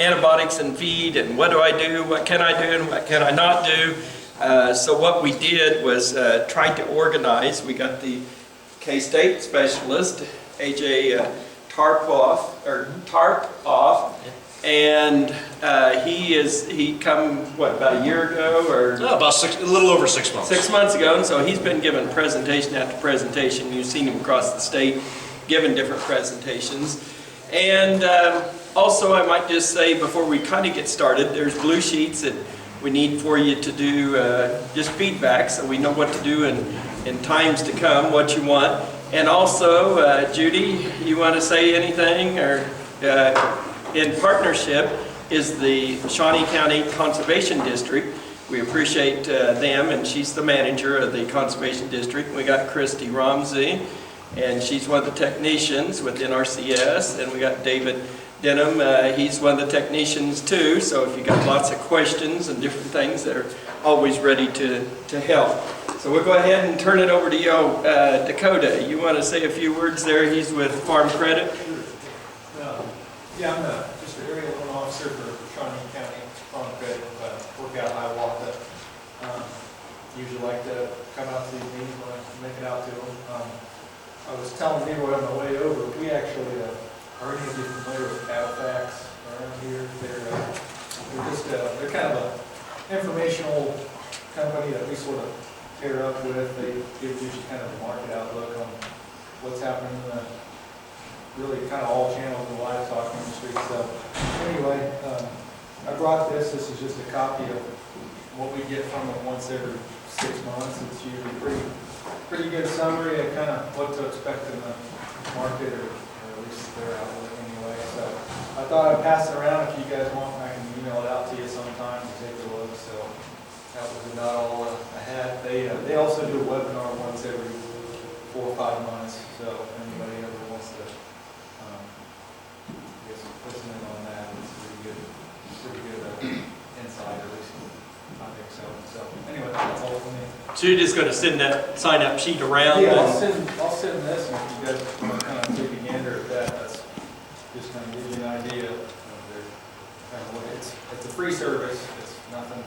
antibiotics and feed, and what do I do, what can I do, and what can I not do. So what we did was tried to organize. We got the K-State specialist, AJ Tarpoff, and he come, what, about a year ago, or? No, about a little over 6 months. 6 months ago, and so he's been given presentation after presentation. You've seen him across the state giving different presentations. And also, I might just say, before we kind of get started, there's blue sheets that we need for you to do just feedback, so we know what to do in times to come, what you want. And also, Judy, you want to say anything? Or in partnership is the Shawnee County Conservation District. We appreciate them, and she's the manager of the Conservation District. We got Christy Ramsey, and she's one of the technicians within RCS, and we got David Denham, he's one of the technicians too, so if you got lots of questions and different things, they're always ready to help. So we'll go ahead and turn it over to you, Dakota. You want to say a few words there? He's with Farm Credit. Yeah, I'm just an area loan officer for Shawnee County Farm Credit, work out in Hiawatha. Usually like to come out to these meetings when I make it out to them. I was telling people on my way over, we actually are any of you familiar with Cadillacs around here? They're kind of an informational company that we sort of pair up with. They give you kind of a market outlook on what's happening in the really kind of all channels of the livestock industry. So anyway, I brought this. This is just a copy of what we get from them once every 6 months. It's usually pretty good summary of kind of what to expect in the market, or at least their outlook anyway. So I thought I'd pass it around. If you guys want, I can email it out to you sometime to take a look. So that was about all I had. They also do a webinar once every 4 or 5 months. So if anybody ever wants to listen in on that, it's pretty good insight, at least I think so. So anyway, that's all from me. So you're just going to send that sign-up sheet around? Yeah, I'll send this, and if you guys want to kind of take a gander at that, that's just going to give you an idea of their kind of what it's a free service. It's nothing.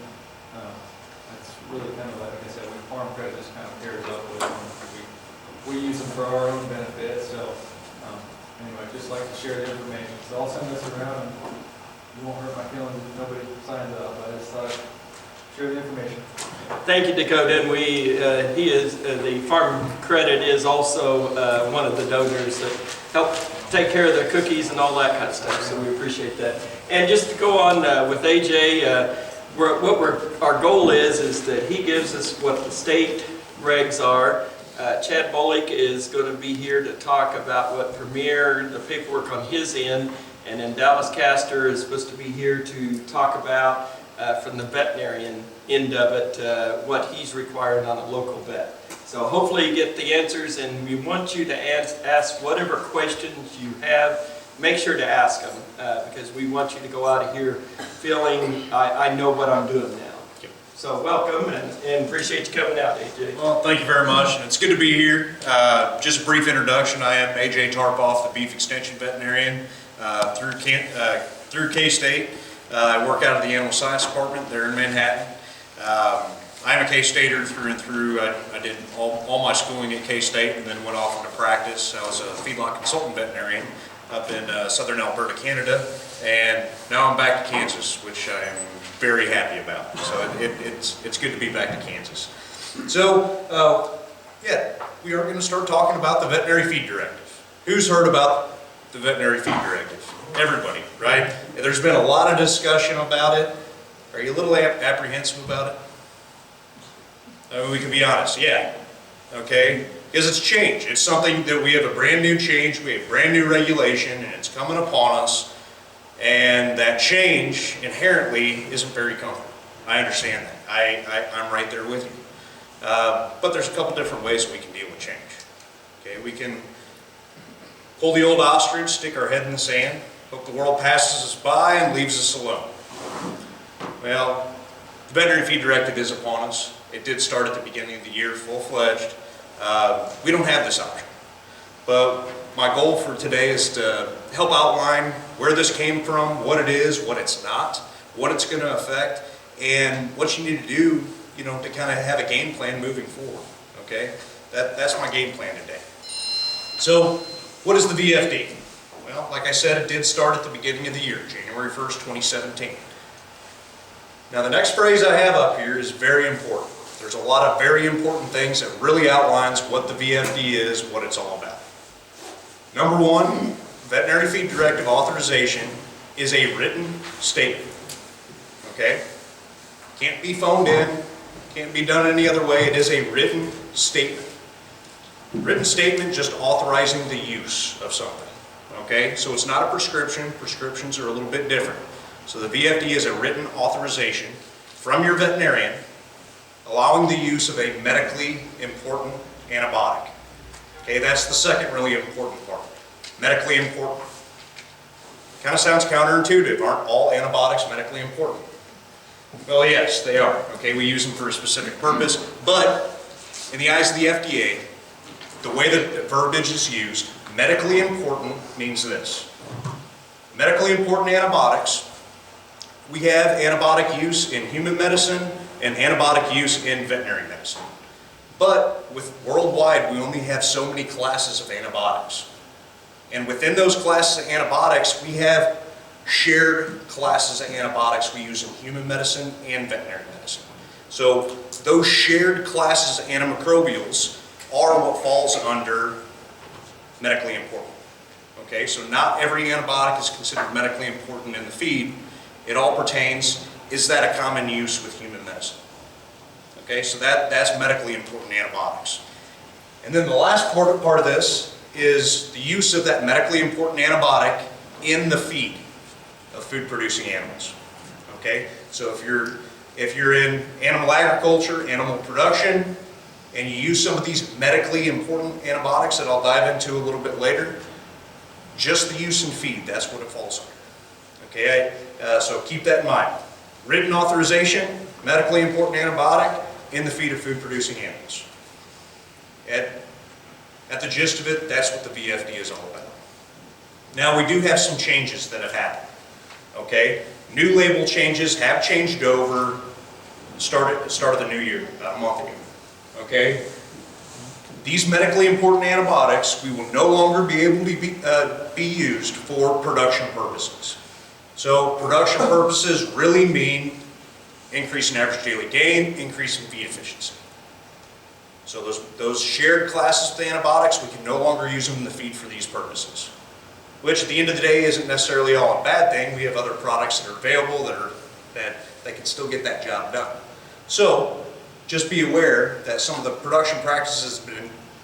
It's really kind of like I said, when Farm Credit just kind of pairs up with them. We use them for our own benefit. So anyway, just like to share the information. So I'll send this around, and you won't hurt my feelings if nobody signs up. I just thought I'd share the information. Thank you, Dakota. And he is the Farm Credit is also one of the donors that help take care of the cookies and all that kind of stuff. So we appreciate that. And just to go on with AJ, our goal is that he gives us what the state regs are. Chad Bullock is going to be here to talk about what Premier, the paperwork on his end, and then Dallas Castor is supposed to be here to talk about from the veterinarian end of it, what he's required on a local vet. So hopefully you get the answers, and we want you to ask whatever questions you have. Make sure to ask them, because we want you to go out of here feeling, I know what I'm doing now. So welcome, and appreciate you coming out, AJ. Well, thank you very much, and it's good to be here. Just a brief introduction. I am AJ Tarpoff, the Beef Extension Veterinarian through K-State. I work out of the Animal Science Department there in Manhattan. I'm a K-Stater through and through. I did all my schooling at K-State and then went off into practice. I was a feedlot consultant veterinarian up in southern Alberta, Canada, and now I'm back to Kansas, which I am very happy about. So it's good to be back to Kansas. So yeah, we are going to start talking about the Veterinary Feed Directive. Who's heard about the Veterinary Feed Directive? Everybody, right? There's been a lot of discussion about it. Are you a little apprehensive about it? I mean, we can be honest, yeah. Okay? Because it's change. It's something that we have a brand new change, we have brand new regulation, and it's coming upon us. And that change inherently isn't very comfortable. I understand that. I'm right there with you. But there's a couple different ways we can deal with change. Okay, we can pull the old ostrich, stick our head in the sand, hope the world passes us by and leaves us alone. Well, the Veterinary Feed Directive is upon us. It did start at the beginning of the year, full-fledged. We don't have this option. But my goal for today is to help outline where this came from, what it is, what it's not, what it's going to affect, and what you need to do, you know, to kind of have a game plan moving forward. Okay, that's my game plan today. So, what is the VFD? Well, like I said, it did start at the beginning of the year, January 1st, 2017. Now, the next phrase I have up here is very important. There's a lot of very important things that really outlines what the VFD is, what it's all about. Number one, Veterinary Feed Directive authorization is a written statement. Okay? Can't be phoned in, can't be done any other way. It is a written statement. Written statement just authorizing the use of something. Okay? So it's not a prescription. Prescriptions are a little bit different. So the VFD is a written authorization from your veterinarian allowing the use of a medically important antibiotic. Okay, that's the second really important part. Medically important. Kind of sounds counterintuitive. Aren't all antibiotics medically important? Well, yes, they are. Okay, we use them for a specific purpose, but in the eyes of the FDA, the way that the verbiage is used, medically important means this. Medically important antibiotics, we have antibiotic use in human medicine and antibiotic use in veterinary medicine. But with worldwide, we only have so many classes of antibiotics. And within those classes of antibiotics, we have shared classes of antibiotics we use in human medicine and veterinary medicine. So those shared classes of antimicrobials are what falls under medically important. Okay, so not every antibiotic is considered medically important in the feed. It all pertains, is that a common use with human medicine? Okay, so that's medically important antibiotics. And then the last part of this is the use of that medically important antibiotic in the feed of food-producing animals. Okay, so if you're in animal agriculture, animal production, and you use some of these medically important antibiotics that I'll dive into a little bit later, just the use in feed, that's what it falls under. Okay, so keep that in mind. Written authorization, medically important antibiotic in the feed of food-producing animals. At the gist of it, that's what the VFD is all about. Now, we do have some changes that have happened. Okay, new label changes have changed over start of the new year, about a month ago. Okay, these medically important antibiotics we will no longer be able to be used for production purposes. So production purposes really mean increase in average daily gain, increase in feed efficiency. So those shared classes of antibiotics, we can no longer use them in the feed for these purposes. Which at the end of the day isn't necessarily all a bad thing. We have other products that are available that can still get that job done. So just be aware that some of the production practices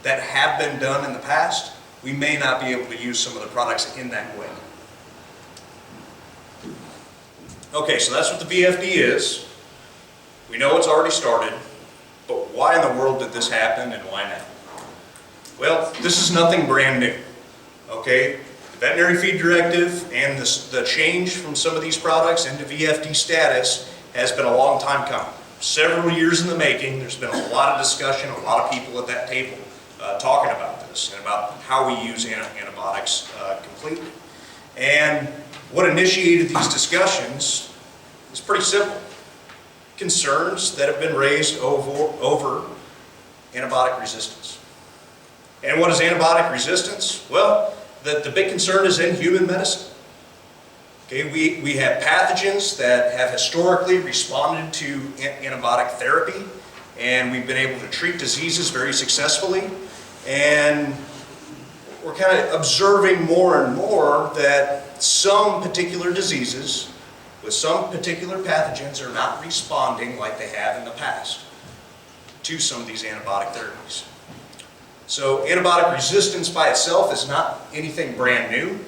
that have been done in the past, we may not be able to use some of the products in that way. Okay, so that's what the VFD is. We know it's already started, but why in the world did this happen and why now? Well, this is nothing brand new. Okay, the Veterinary Feed Directive and the change from some of these products into VFD status has been a long time coming. Several years in the making. There's been a lot of discussion, a lot of people at that table talking about this and about how we use antibiotics completely. And what initiated these discussions is pretty simple. Concerns that have been raised over antibiotic resistance. And what is antibiotic resistance? Well, the big concern is in human medicine. Okay, we have pathogens that have historically responded to antibiotic therapy, and we've been able to treat diseases very successfully. And we're kind of observing more and more that some particular diseases with some particular pathogens are not responding like they have in the past to some of these antibiotic therapies. So antibiotic resistance by itself is not anything brand new,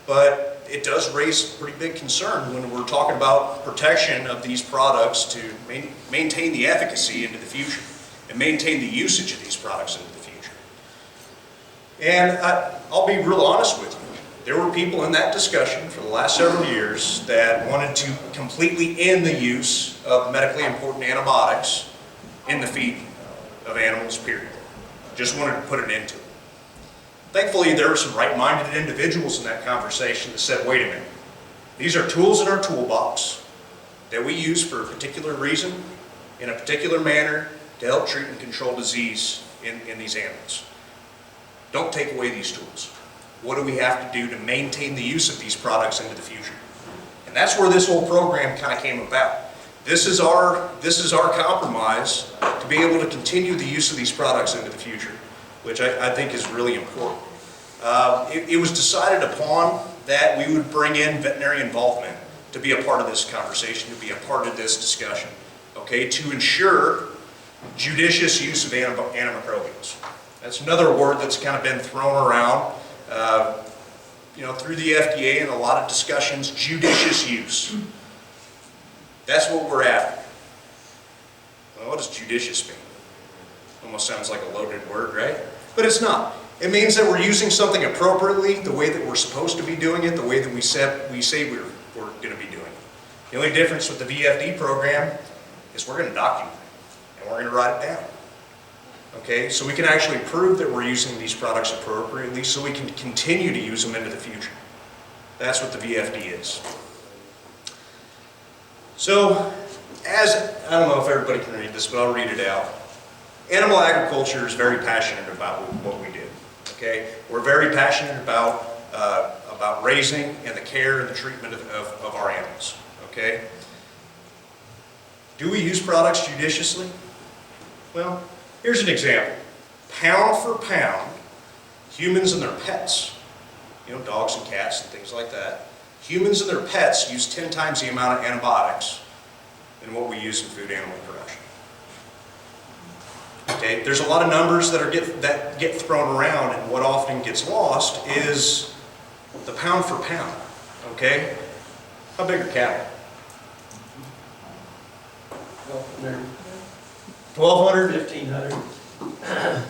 but it does raise pretty big concern when we're talking about protection of these products to maintain the efficacy into the future and maintain the usage of these products into the future. And I'll be real honest with you. There were people in that discussion for the last several years that wanted to completely end the use of medically important antibiotics in the feed of animals, period. Just wanted to put an end to it. Thankfully, there were some right-minded individuals in that conversation that said, wait a minute, these are tools in our toolbox that we use for a particular reason, in a particular manner, to help treat and control disease in these animals. Don't take away these tools. What do we have to do to maintain the use of these products into the future? And that's where this whole program kind of came about. This is our compromise to be able to continue the use of these products into the future, which I think is really important. It was decided upon that we would bring in veterinary involvement to be a part of this conversation, to be a part of this discussion, okay, to ensure judicious use of antimicrobials. That's another word that's kind of been thrown around, through the FDA and a lot of discussions, judicious use. That's what we're after. Well, what does judicious mean? Almost sounds like a loaded word, right? But it's not. It means that we're using something appropriately, the way that we're supposed to be doing it, the way that we say we're going to be doing it. The only difference with the VFD program is we're going to document it, and we're going to write it down. Okay, so we can actually prove that we're using these products appropriately so we can continue to use them into the future. That's what the VFD is. So, I don't know if everybody can read this, but I'll read it out. Animal agriculture is very passionate about what we do. Okay, we're very passionate about raising and the care and the treatment of our animals. Okay, do we use products judiciously? Well, here's an example. Pound for pound, humans and their pets, dogs and cats and things like that, humans and their pets use 10 times the amount of antibiotics than what we use in food animal production. Okay, there's a lot of numbers that get thrown around, and what often gets lost is the pound for pound. Okay, how big are cattle? 1,200? 1,500.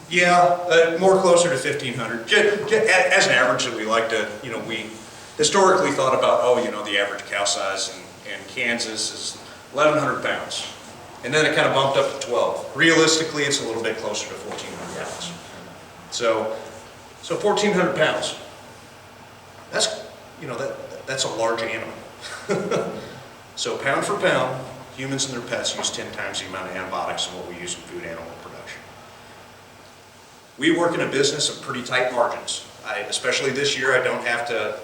Yeah, more closer to 1,500. As an average that we like to, we historically thought about, the average cow size in Kansas is 1,100 pounds. And then it kind of bumped up to 12. Realistically, it's a little bit closer to 1,400 pounds. So 1,400 pounds. That's a large animal. So pound for pound, humans and their pets use 10 times the amount of antibiotics than what we use in food animal production. We work in a business of pretty tight margins. Especially this year, I don't have to,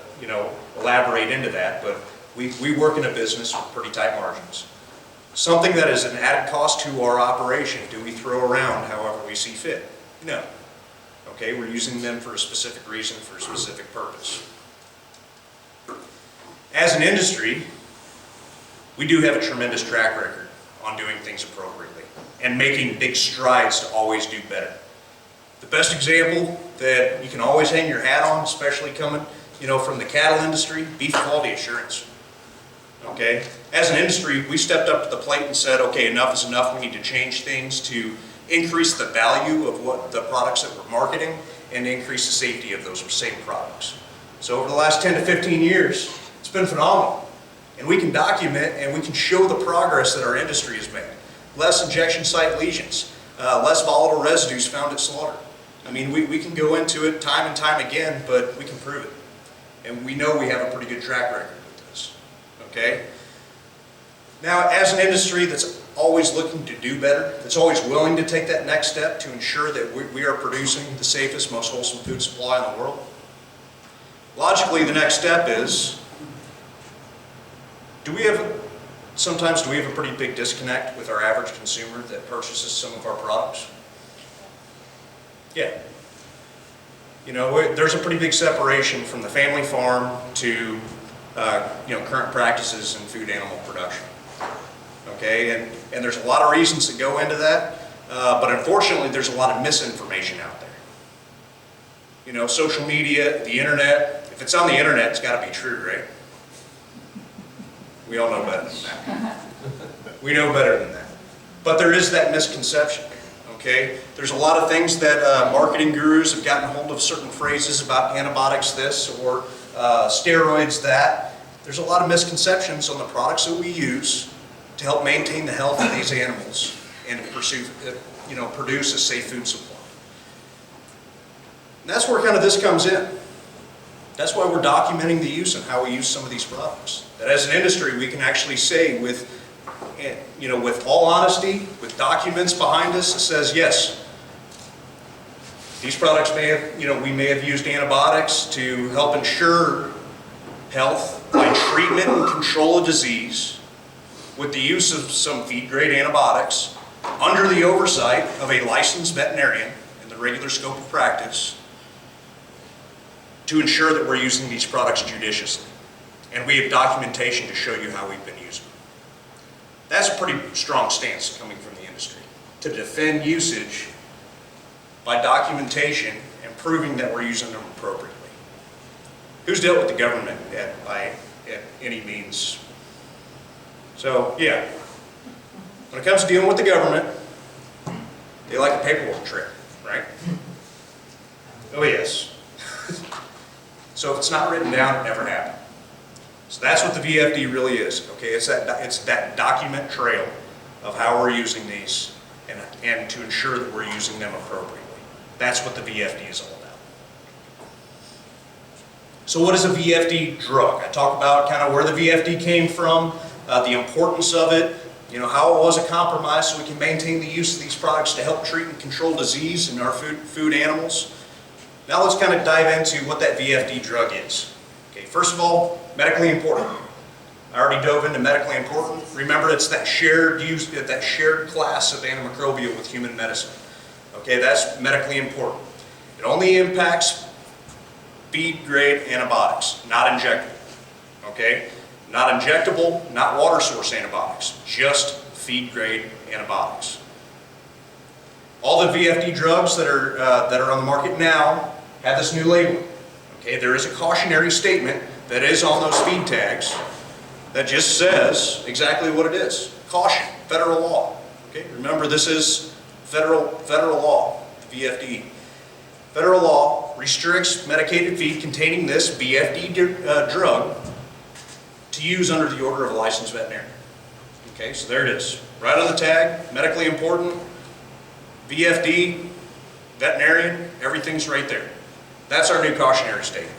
elaborate into that, but we work in a business with pretty tight margins. Something that is an added cost to our operation, do we throw around however we see fit? No. Okay, we're using them for a specific reason, for a specific purpose. As an industry, we do have a tremendous track record on doing things appropriately and making big strides to always do better. The best example that you can always hang your hat on, especially coming, from the cattle industry, beef quality assurance. Okay, as an industry, we stepped up to the plate and said, okay, enough is enough. We need to change things to increase the value of what the products that we're marketing and increase the safety of those same products. So over the last 10 to 15 years, it's been phenomenal. And we can document and we can show the progress that our industry has made. Less injection site lesions, less volatile residues found at slaughter. I mean, we can go into it time and time again, but we can prove it. And we know we have a pretty good track record with this. Okay? Now, as an industry that's always looking to do better, that's always willing to take that next step to ensure that we are producing the safest, most wholesome food supply in the world, logically the next step is, sometimes do we have a pretty big disconnect with our average consumer that purchases some of our products? Yeah. There's a pretty big separation from the family farm to current practices in food animal production. Okay, and there's a lot of reasons that go into that, but unfortunately there's a lot of misinformation out there. Social media, the internet, if it's on the internet, it's got to be true, right? We all know better than that. We know better than that. But there is that misconception, okay? There's a lot of things that marketing gurus have gotten hold of, certain phrases about antibiotics this or steroids that. There's a lot of misconceptions on the products that we use to help maintain the health of these animals and produce a safe food supply. And that's where kind of this comes in. That's why we're documenting the use and how we use some of these products. That as an industry, we can actually say with all honesty, with documents behind us, it says, yes, these products may have, we may have used antibiotics to help ensure health by treatment and control of disease with the use of some feed-grade antibiotics under the oversight of a licensed veterinarian in the regular scope of practice to ensure that we're using these products judiciously. And we have documentation to show you how we've been using them. That's a pretty strong stance coming from the industry, to defend usage by documentation and proving that we're using them appropriately. Who's dealt with the government at any means? So, yeah, when it comes to dealing with the government, they like a paperwork trail, right? Oh yes. So if it's not written down, it never happened. So that's what the VFD really is, okay? It's that document trail of how we're using these and to ensure that we're using them appropriately. That's what the VFD is all about. So what is a VFD drug? I talk about kind of where the VFD came from, the importance of it, how it was a compromise so we can maintain the use of these products to help treat and control disease in our food animals. Now let's kind of dive into what that VFD drug is. Okay, first of all, medically important. I already dove into medically important. Remember, it's that shared use, that shared class of antimicrobial with human medicine. Okay, that's medically important. It only impacts feed-grade antibiotics, not injectable. Okay, not injectable, not water source antibiotics, just feed-grade antibiotics. All the VFD drugs that are on the market now have this new label. Okay, there is a cautionary statement that is on those feed tags that just says exactly what it is. Caution, federal law. Okay, remember this is federal law, the VFD. Federal law restricts medicated feed containing this VFD drug to use under the order of a licensed veterinarian. Okay, so there it is. Right on the tag, medically important, VFD, veterinarian, everything's right there. That's our new cautionary statement.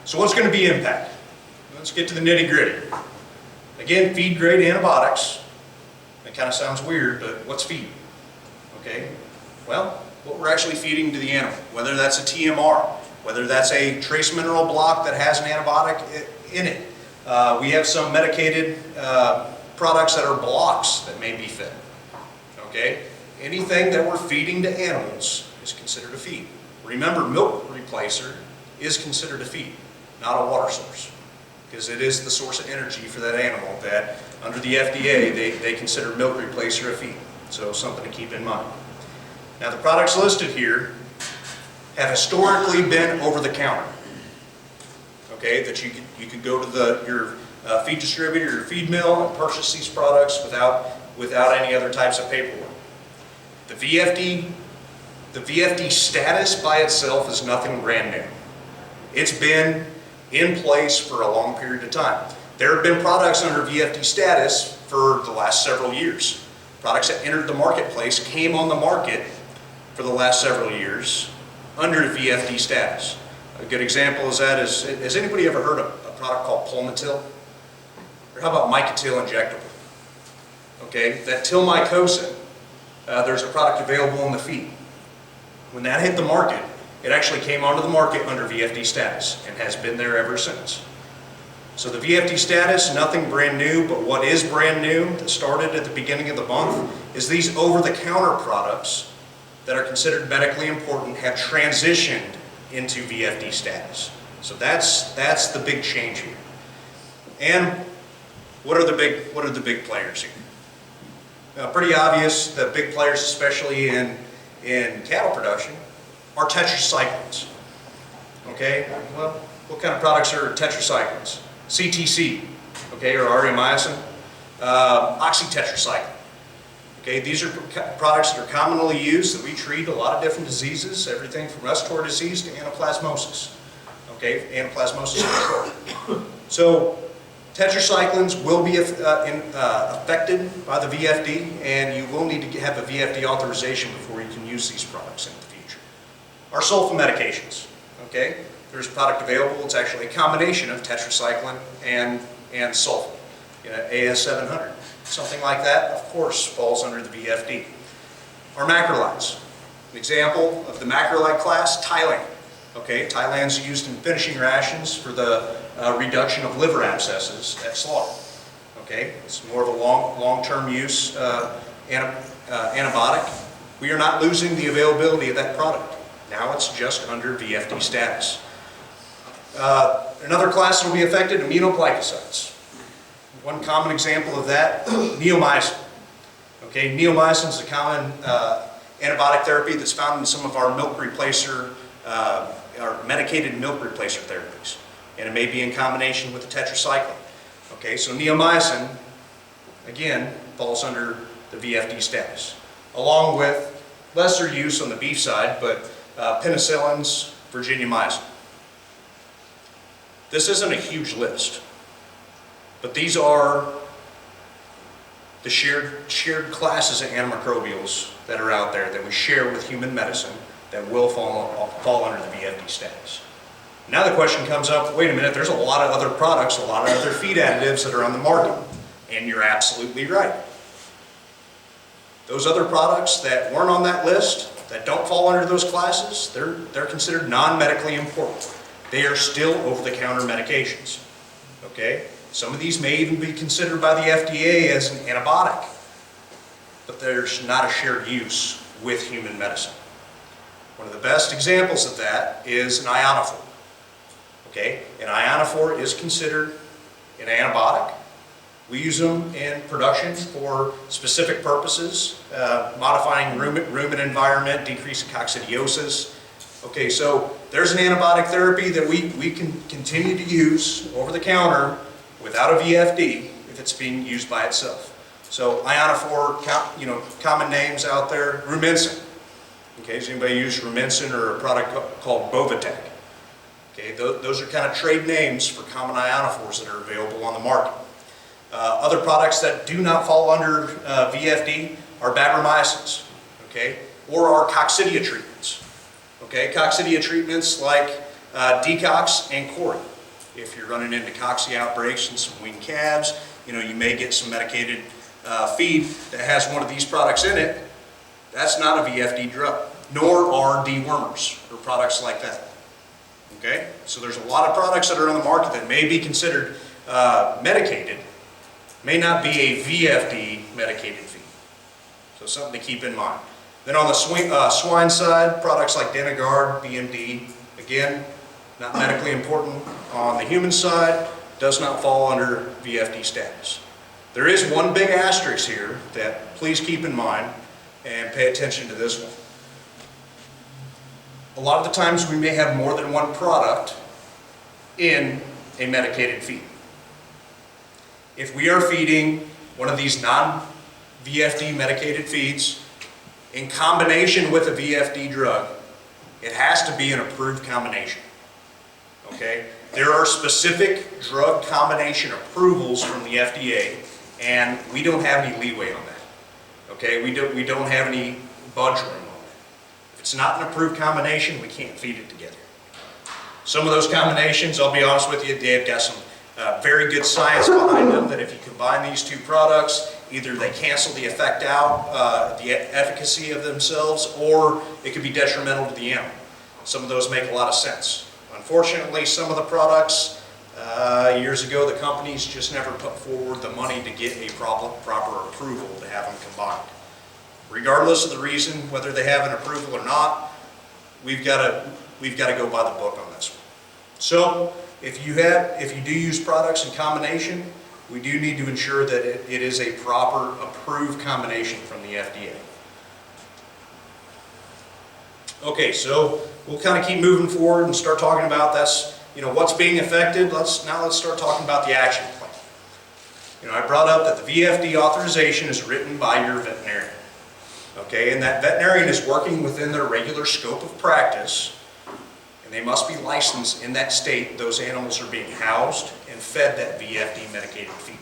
So what's going to be impacted? Let's get to the nitty-gritty. Again, feed-grade antibiotics. That kind of sounds weird, but what's feed? Okay, well, what we're actually feeding to the animal, whether that's a TMR, whether that's a trace mineral block that has an antibiotic in it. We have some medicated products that are blocks that may be fed. Okay, anything that we're feeding to animals is considered a feed. Remember, milk replacer is considered a feed, not a water source, because it is the source of energy for that animal that, under the FDA, they consider milk replacer a feed. So something to keep in mind. Now, the products listed here have historically been over the counter. Okay, that you could go to your feed distributor, your feed mill, and purchase these products without any other types of paperwork. The VFD status by itself is nothing brand new. It's been in place for a long period of time. There have been products under VFD status for the last several years. Products that entered the marketplace came on the market for the last several years under VFD status. A good example is has anybody ever heard of a product called Pulmotil? Or how about Mycotil injectable? Okay, that tilmycosin, there's a product available in the feed. When that hit the market, it actually came onto the market under VFD status and has been there ever since. So the VFD status, nothing brand new, but what is brand new that started at the beginning of the month is these over-the-counter products that are considered medically important have transitioned into VFD status. So that's the big change here. And what are the big players here? Now, pretty obvious that big players, especially in cattle production, are tetracyclines. Okay, well, what kind of products are tetracyclines? CTC, okay, or areomycin, oxytetracycline. Okay, these are products that are commonly used that we treat a lot of different diseases, everything from respiratory disease to anaplasmosis. Okay, anaplasmosis control. So tetracyclines will be affected by the VFD, and you will need to have a VFD authorization before you can use these products in the future. are sulfa medications. Okay, there's a product available. It's actually a combination of tetracycline and sulfa, AS700. Something like that, of course, falls under the VFD. Our macrolides. An example of the macrolide class, Tylan. Okay, Tylan's used in finishing rations for the reduction of liver abscesses at slaughter. Okay, it's more of a long-term use antibiotic. We are not losing the availability of that product. Now it's just under VFD status. Another class that will be affected, immunoglycosides. One common example of that, neomycin. Okay, neomycin is a common antibiotic therapy that's found in some of our milk replacer, our medicated milk replacer therapies. And it may be in combination with the tetracycline. Okay, so neomycin, again, falls under the VFD status. Along with lesser use on the beef side, but penicillins, virginiamycin. This isn't a huge list, but these are the shared classes of antimicrobials that are out there that we share with human medicine that will fall under the VFD status. Now the question comes up, wait a minute, there's a lot of other products, a lot of other feed additives that are on the market. And you're absolutely right. Those other products that weren't on that list, that don't fall under those classes, they're considered non-medically important. They are still over-the-counter medications. Okay? Some of these may even be considered by the FDA as an antibiotic, but there's not a shared use with human medicine. One of the best examples of that is an ionophore. Okay? An ionophore is considered an antibiotic. We use them in production for specific purposes, modifying rumen environment, decreasing coccidiosis. Okay, so there's an antibiotic therapy that we can continue to use over the counter without a VFD if it's being used by itself. So ionophore, common names out there, rumensin. Okay, does anybody use rumensin or a product called Bovatec? Okay, those are kind of trade names for common ionophores that are available on the market. Other products that do not fall under VFD are babromycins, okay, or our coccidia treatments. Okay, coccidia treatments like decox and cori. If you're running into cocci outbreaks in some weaned calves, you may get some medicated feed that has one of these products in it. That's not a VFD drug, nor are dewormers or products like that. Okay, so there's a lot of products that are on the market that may be considered medicated, may not be a VFD medicated feed. So something to keep in mind. Then on the swine side, products like Denagard, BMD, again, not medically important. On the human side, does not fall under VFD status. There is one big asterisk here that please keep in mind and pay attention to this one. A lot of the times we may have more than one product in a medicated feed. If we are feeding one of these non-VFD medicated feeds in combination with a VFD drug, it has to be an approved combination. Okay? There are specific drug combination approvals from the FDA, and we don't have any leeway on that. Okay? We don't have any budge room on that. If it's not an approved combination, we can't feed it together. Some of those combinations, I'll be honest with you, they've got some very good science behind them, that if you combine these two products, either they cancel the effect out, the efficacy of themselves, or it could be detrimental to the animal. Some of those make a lot of sense. Unfortunately, some of the products, years ago, the companies just never put forward the money to get a proper approval to have them combined. Regardless of the reason, whether they have an approval or not, we've got to go by the book on this one. So, if you do use products in combination, we do need to ensure that it is a proper approved combination from the FDA. Okay, so we'll kind of keep moving forward and start talking about what's being affected. Let's start talking about the action plan. I brought up that the VFD authorization is written by your veterinarian. Okay, and that veterinarian is working within their regular scope of practice. They must be licensed in that state those animals are being housed and fed that VFD medicated feed.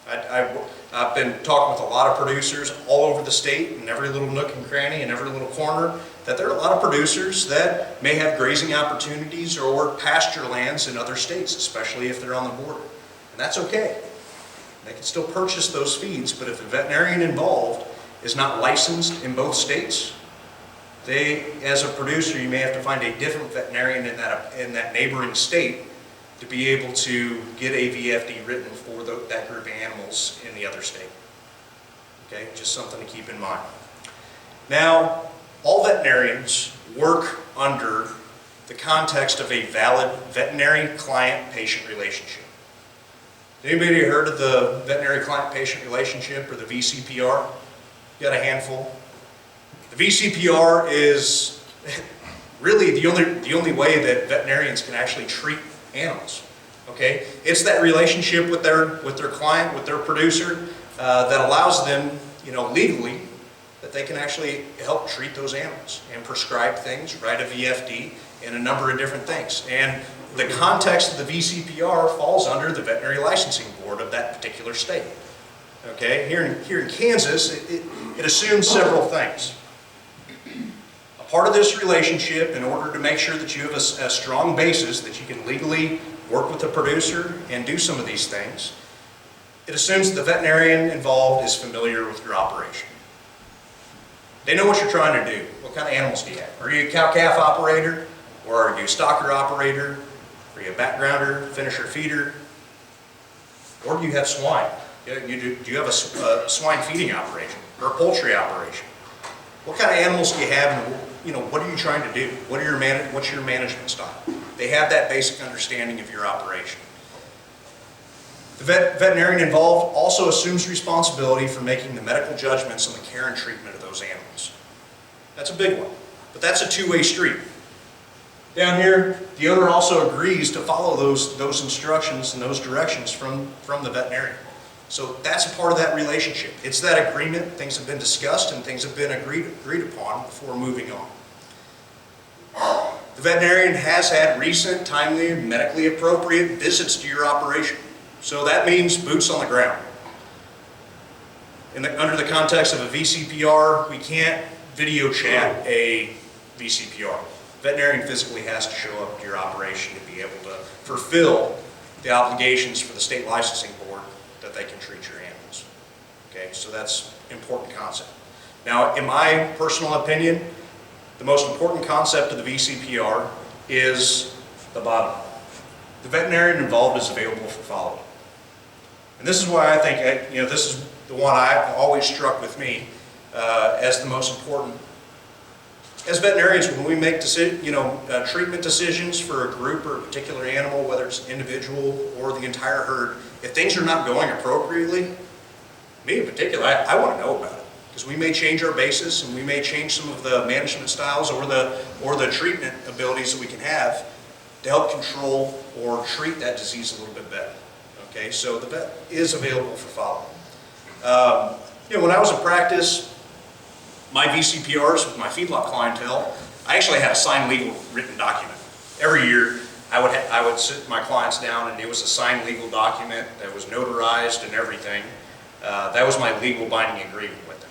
I've been talking with a lot of producers all over the state, in every little nook and cranny and every little corner, that there are a lot of producers that may have grazing opportunities or pasture lands in other states, especially if they're on the border. And that's okay. They can still purchase those feeds, but if the veterinarian involved is not licensed in both states, as a producer, you may have to find a different veterinarian in that neighboring state to be able to get a VFD written for that group of animals in the other state. Okay, just something to keep in mind. Now, all veterinarians work under the context of a valid veterinary client-patient relationship. Anybody heard of the veterinary client-patient relationship, or the VCPR? You got a handful? The VCPR is really the only way that veterinarians can actually treat animals. Okay, it's that relationship with their client, with their producer, that allows them, legally, that they can actually help treat those animals and prescribe things, write a VFD, and a number of different things. And the context of the VCPR falls under the Veterinary Licensing Board of that particular state. Okay, here in Kansas, it assumes several things. A part of this relationship, in order to make sure that you have a strong basis that you can legally work with the producer and do some of these things, it assumes the veterinarian involved is familiar with your operation. They know what you're trying to do. What kind of animals do you have? Are you a cow-calf operator? Or are you a stocker operator? Are you a backgrounder, finisher, feeder? Or do you have swine? Do you have a swine feeding operation or a poultry operation? What kind of animals do you have, and what are you trying to do? What's your management style? They have that basic understanding of your operation. The veterinarian involved also assumes responsibility for making the medical judgments on the care and treatment of those animals. That's a big one, but that's a two-way street. Down here, the owner also agrees to follow those instructions and those directions from the veterinarian. So that's a part of that relationship. It's that agreement. Things have been discussed and things have been agreed upon before moving on. The veterinarian has had recent, timely, medically appropriate visits to your operation. So that means boots on the ground. Under the context of a VCPR, we can't video chat a VCPR. Veterinarian physically has to show up to your operation to be able to fulfill the obligations for the state licensing board that they can treat your animals. Okay, so that's an important concept. Now, in my personal opinion, the most important concept of the VCPR is the bottom. The veterinarian involved is available for follow-up. And this is why I think, this is the one I always struck with me as the most important. As veterinarians, when we make treatment decisions for a group or a particular animal, whether it's individual or the entire herd, if things are not going appropriately, me in particular, I want to know about it. Because we may change our basis and we may change some of the management styles or the treatment abilities that we can have to help control or treat that disease a little bit better. Okay, so the vet is available for follow-up. When I was in practice, my VCPRs with my feedlot clientele, I actually had a signed legal written document. Every year, I would sit my clients down and it was a signed legal document that was notarized and everything. That was my legal binding agreement with them.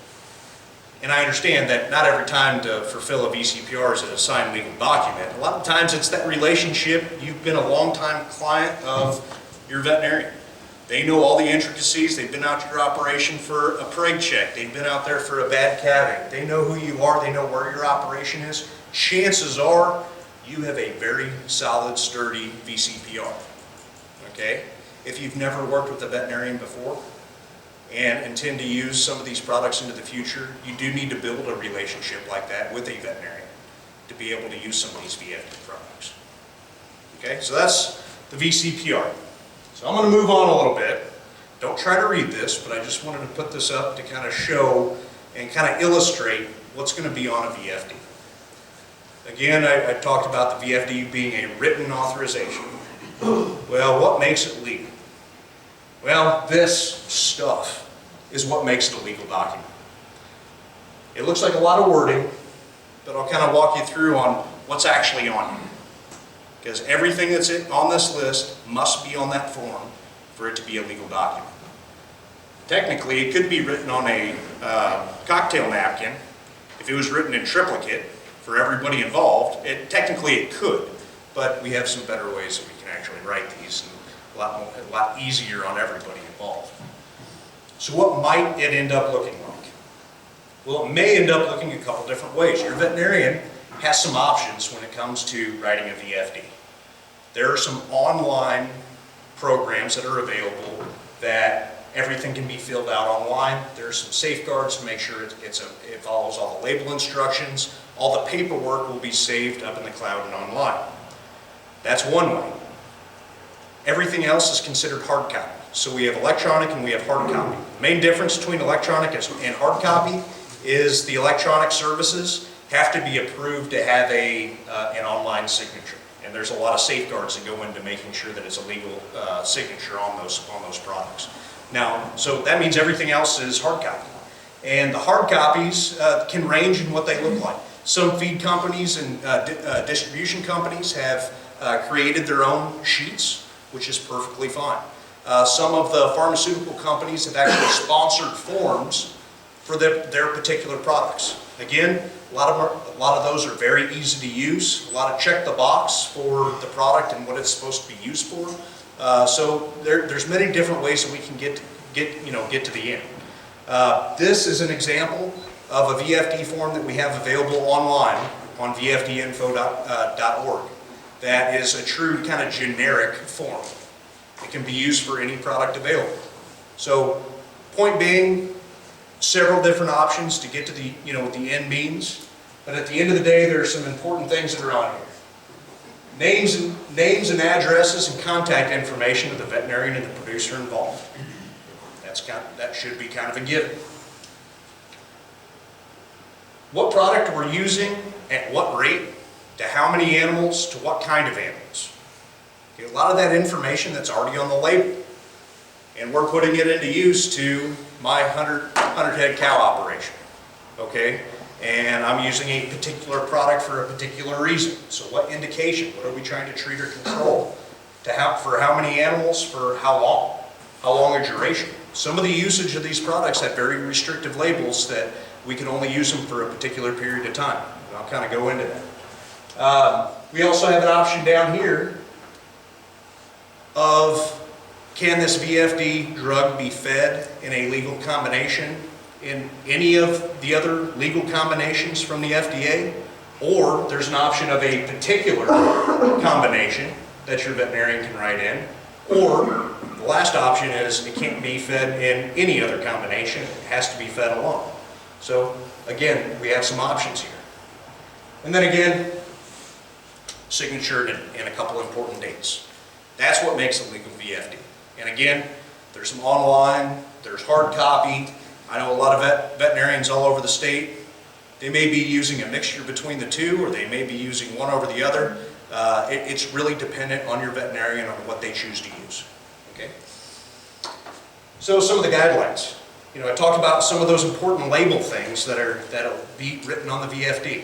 And I understand that not every time to fulfill a VCPR is a signed legal document. A lot of times it's that relationship. You've been a long-time client of your veterinarian. They know all the intricacies. They've been out to your operation for a preg check. They've been out there for a bad calving. They know who you are. They know where your operation is. Chances are you have a very solid, sturdy VCPR. Okay? If you've never worked with a veterinarian before and intend to use some of these products into the future, you do need to build a relationship like that with a veterinarian to be able to use some of these VFD products. Okay? So that's the VCPR. So I'm going to move on a little bit. Don't try to read this, but I just wanted to put this up to kind of show and kind of illustrate what's going to be on a VFD. Again, I talked about the VFD being a written authorization. Well, what makes it legal? Well, this stuff is what makes it a legal document. It looks like a lot of wording, but I'll kind of walk you through on what's actually on here. Because everything that's on this list must be on that form for it to be a legal document. Technically, it could be written on a cocktail napkin. If it was written in triplicate for everybody involved, technically it could, but we have some better ways that we can actually write these, and a lot easier on everybody involved. So what might it end up looking like? Well, it may end up looking a couple different ways. Your veterinarian has some options when it comes to writing a VFD. There are some online programs that are available that everything can be filled out online. There are some safeguards to make sure it follows all the label instructions. All the paperwork will be saved up in the cloud and online. That's one way. Everything else is considered hard copy. So we have electronic and we have hard copy. The main difference between electronic and hard copy is the electronic services have to be approved to have an online signature. And there's a lot of safeguards that go into making sure that it's a legal signature on those products. Now, so that means everything else is hard copy. And the hard copies can range in what they look like. Some feed companies and distribution companies have created their own sheets, which is perfectly fine. Some of the pharmaceutical companies have actually sponsored forms for their particular products. Again, a lot of those are very easy to use. A lot of check the box for the product and what it's supposed to be used for. So there's many different ways that we can get to the end. This is an example of a VFD form that we have available online on vfdinfo.org. That is a true kind of generic form. It can be used for any product available. So, point being, several different options to get to the what the end means. But at the end of the day, there are some important things that are on here. Names and addresses and contact information of the veterinarian and the producer involved. That should be kind of a given. What product we're using, at what rate, to how many animals, to what kind of animals. Okay, a lot of that information that's already on the label. And we're putting it into use to my 100 head cow operation. Okay? And I'm using a particular product for a particular reason. So what indication? What are we trying to treat or control? For how many animals? For how long? How long a duration? Some of the usage of these products have very restrictive labels that we can only use them for a particular period of time. And I'll kind of go into that. We also have an option down here of, can this VFD drug be fed in a legal combination in any of the other legal combinations from the FDA? Or there's an option of a particular combination that your veterinarian can write in. Or the last option is it can't be fed in any other combination. It has to be fed alone. So again, we have some options here. And then again, signature and a couple important dates. That's what makes a legal VFD. And again, there's some online, there's hard copy. I know a lot of veterinarians all over the state, they may be using a mixture between the two, or they may be using one over the other. It's really dependent on your veterinarian on what they choose to use. Okay? So some of the guidelines. I talked about some of those important label things that'll be written on the VFD.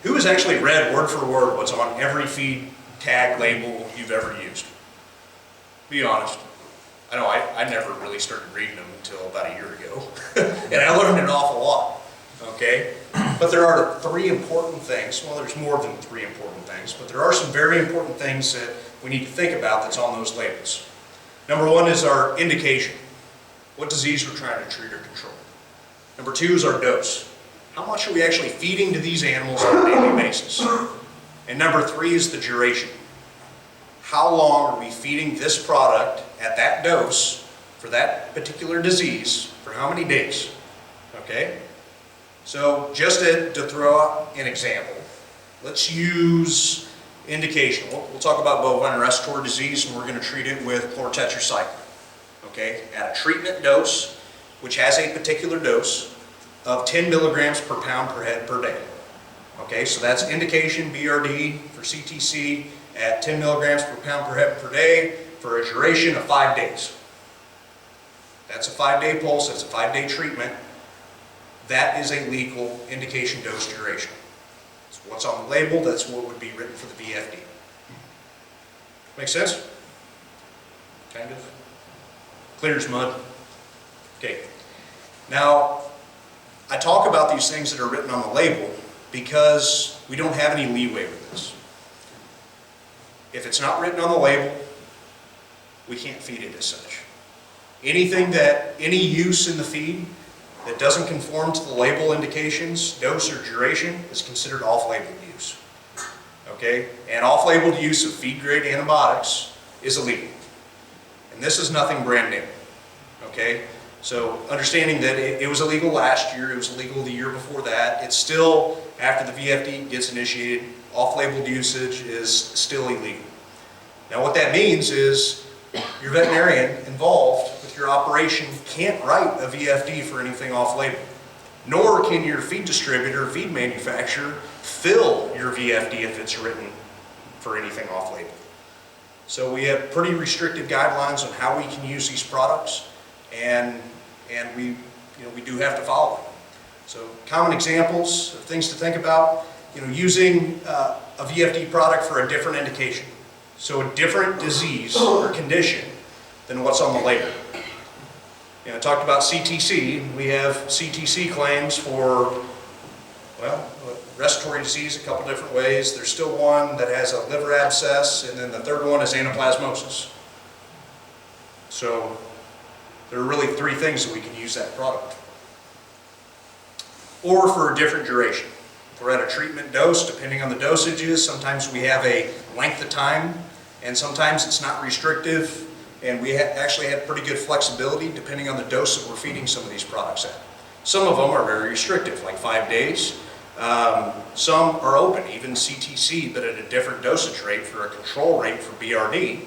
Who has actually read word for word what's on every feed tag label you've ever used? Be honest. I know I never really started reading them until about a year ago. And I learned an awful lot. Okay? But there are three important things. Well, there's more than three important things, but there are some very important things that we need to think about that's on those labels. Number one is our indication. What disease we're trying to treat or control. Number two is our dose. How much are we actually feeding to these animals on a daily basis? And number three is the duration. How long are we feeding this product at that dose for that particular disease for how many days? Okay? So just to throw out an example, let's use indication. We'll talk about bovine respiratory disease, and we're going to treat it with chlorotetracycline. Okay? At a treatment dose, which has a particular dose of 10 milligrams per pound per head per day. Okay, so that's indication BRD for CTC at 10 milligrams per pound per head per day for a duration of 5 days. That's a 5-day pulse, that's a 5-day treatment. That is a legal indication dose duration. That's what's on the label, that's what would be written for the VFD. Make sense? Kind of. Clear as mud. Okay. Now, I talk about these things that are written on the label because we don't have any leeway with this. If it's not written on the label, we can't feed it as such. Any use in the feed that doesn't conform to the label indications, dose or duration, is considered off-label use. Okay? And off-label use of feed-grade antibiotics is illegal. And this is nothing brand new. Okay? So understanding that it was illegal last year, it was illegal the year before that, it's still, after the VFD gets initiated, off-label usage is still illegal. Now what that means is your veterinarian involved with your operation can't write a VFD for anything off-label, nor can your feed distributor, feed manufacturer, fill your VFD if it's written for anything off-label. So we have pretty restricted guidelines on how we can use these products, and we do have to follow them. So common examples of things to think about, using a VFD product for a different indication. So a different disease or condition than what's on the label. I talked about CTC. We have CTC claims for, well, respiratory disease a couple different ways. There's still one that has a liver abscess, and then the third one is anaplasmosis. So there are really three things that we can use that product. Or for a different duration. If we're at a treatment dose, depending on the dosages, sometimes we have a length of time, and sometimes it's not restrictive, and we actually have pretty good flexibility depending on the dose that we're feeding some of these products at. Some of them are very restrictive, like 5 days. Some are open, even CTC, but at a different dosage rate for a control rate for BRD.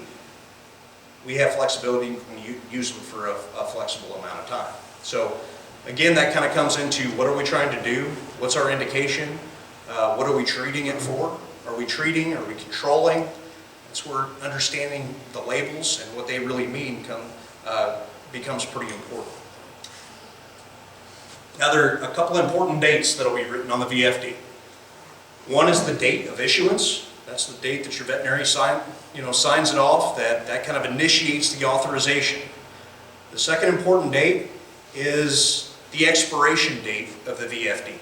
We have flexibility when you use them for a flexible amount of time. So again, that kind of comes into what are we trying to do? What's our indication? What are we treating it for? Are we treating? Are we controlling? That's where understanding the labels and what they really mean becomes pretty important. Now there are a couple important dates that will be written on the VFD. One is the date of issuance. That's the date that your veterinary signs it off. That kind of initiates the authorization. The second important date is the expiration date of the VFD.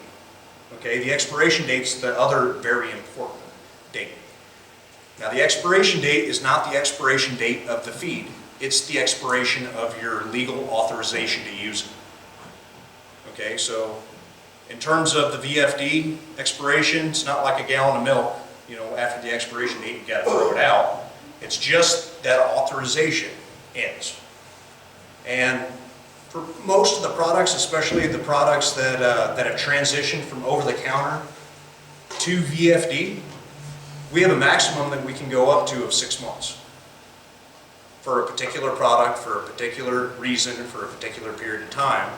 Okay, the expiration date is the other very important date. Now the expiration date is not the expiration date of the feed. It's the expiration of your legal authorization to use it. Okay, so in terms of the VFD expiration, it's not like a gallon of milk. After the expiration date, you got to throw it out. It's just that authorization ends. And for most of the products, especially the products that have transitioned from over-the-counter to VFD, we have a maximum that we can go up to of 6 months for a particular product, for a particular reason, for a particular period of time.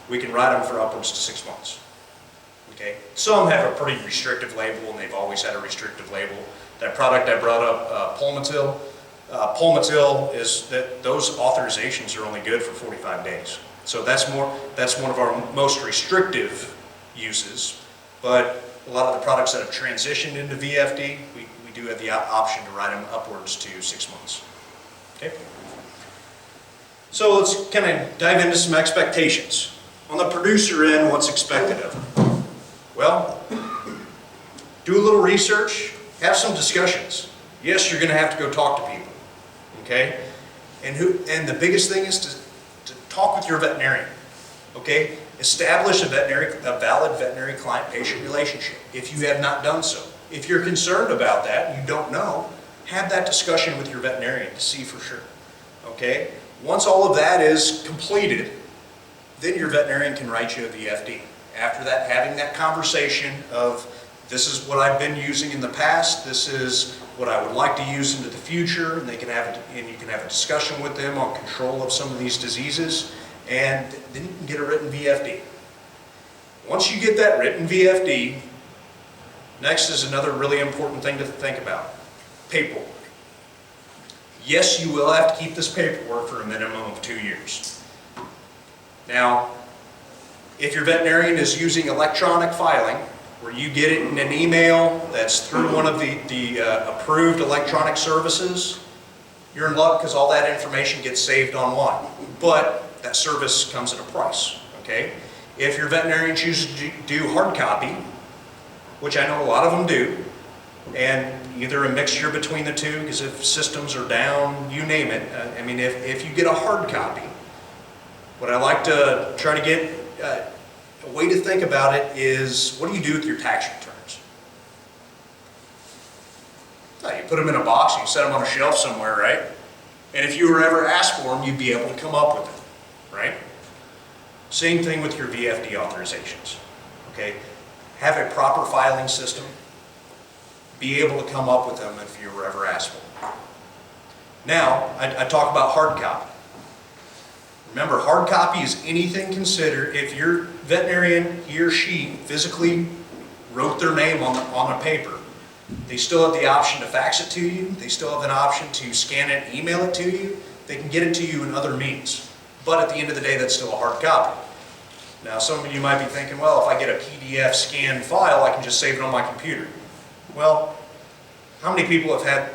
We can write them for upwards to 6 months. Okay. Some have a pretty restrictive label, and they've always had a restrictive label. That product I brought up, Pulmotil, is that those authorizations are only good for 45 days. So that's one of our most restrictive uses. But a lot of the products that have transitioned into VFD, we do have the option to write them upwards to 6 months. Okay. So let's kind of dive into some expectations. On the producer end, what's expected of them? Well, do a little research, have some discussions. Yes, you're going to have to go talk to people, okay? And the biggest thing is to talk with your veterinarian, okay? Establish a valid veterinary client-patient relationship if you have not done so. If you're concerned about that and you don't know, have that discussion with your veterinarian to see for sure, okay? Once all of that is completed, then your veterinarian can write you a VFD. After that, having that conversation of, this is what I've been using in the past, this is what I would like to use into the future, and you can have a discussion with them on control of some of these diseases, and then you can get a written VFD. Once you get that written VFD, next is another really important thing to think about, paperwork. Yes, you will have to keep this paperwork for a minimum of 2 years. Now, if your veterinarian is using electronic filing, where you get it in an email that's through one of the approved electronic services, you're in luck because all that information gets saved online. But that service comes at a price, okay? If your veterinarian chooses to do hard copy, which I know a lot of them do, and either a mixture between the two, because if systems are down, you name it. I mean, if you get a hard copy, what I like to try to get, a way to think about it is, what do you do with your tax returns? Well, you put them in a box and you set them on a shelf somewhere, right? And if you were ever asked for them, you'd be able to come up with them, right? Same thing with your VFD authorizations, okay? Have a proper filing system. Be able to come up with them if you were ever asked for them. Now, I talk about hard copy. Remember, hard copy is anything considered, if your veterinarian, he or she, physically wrote their name on a paper, they still have the option to fax it to you, they still have an option to scan it and email it to you, they can get it to you in other means. But at the end of the day, that's still a hard copy. Now, some of you might be thinking, well, if I get a PDF scanned file, I can just save it on my computer. Well, how many people have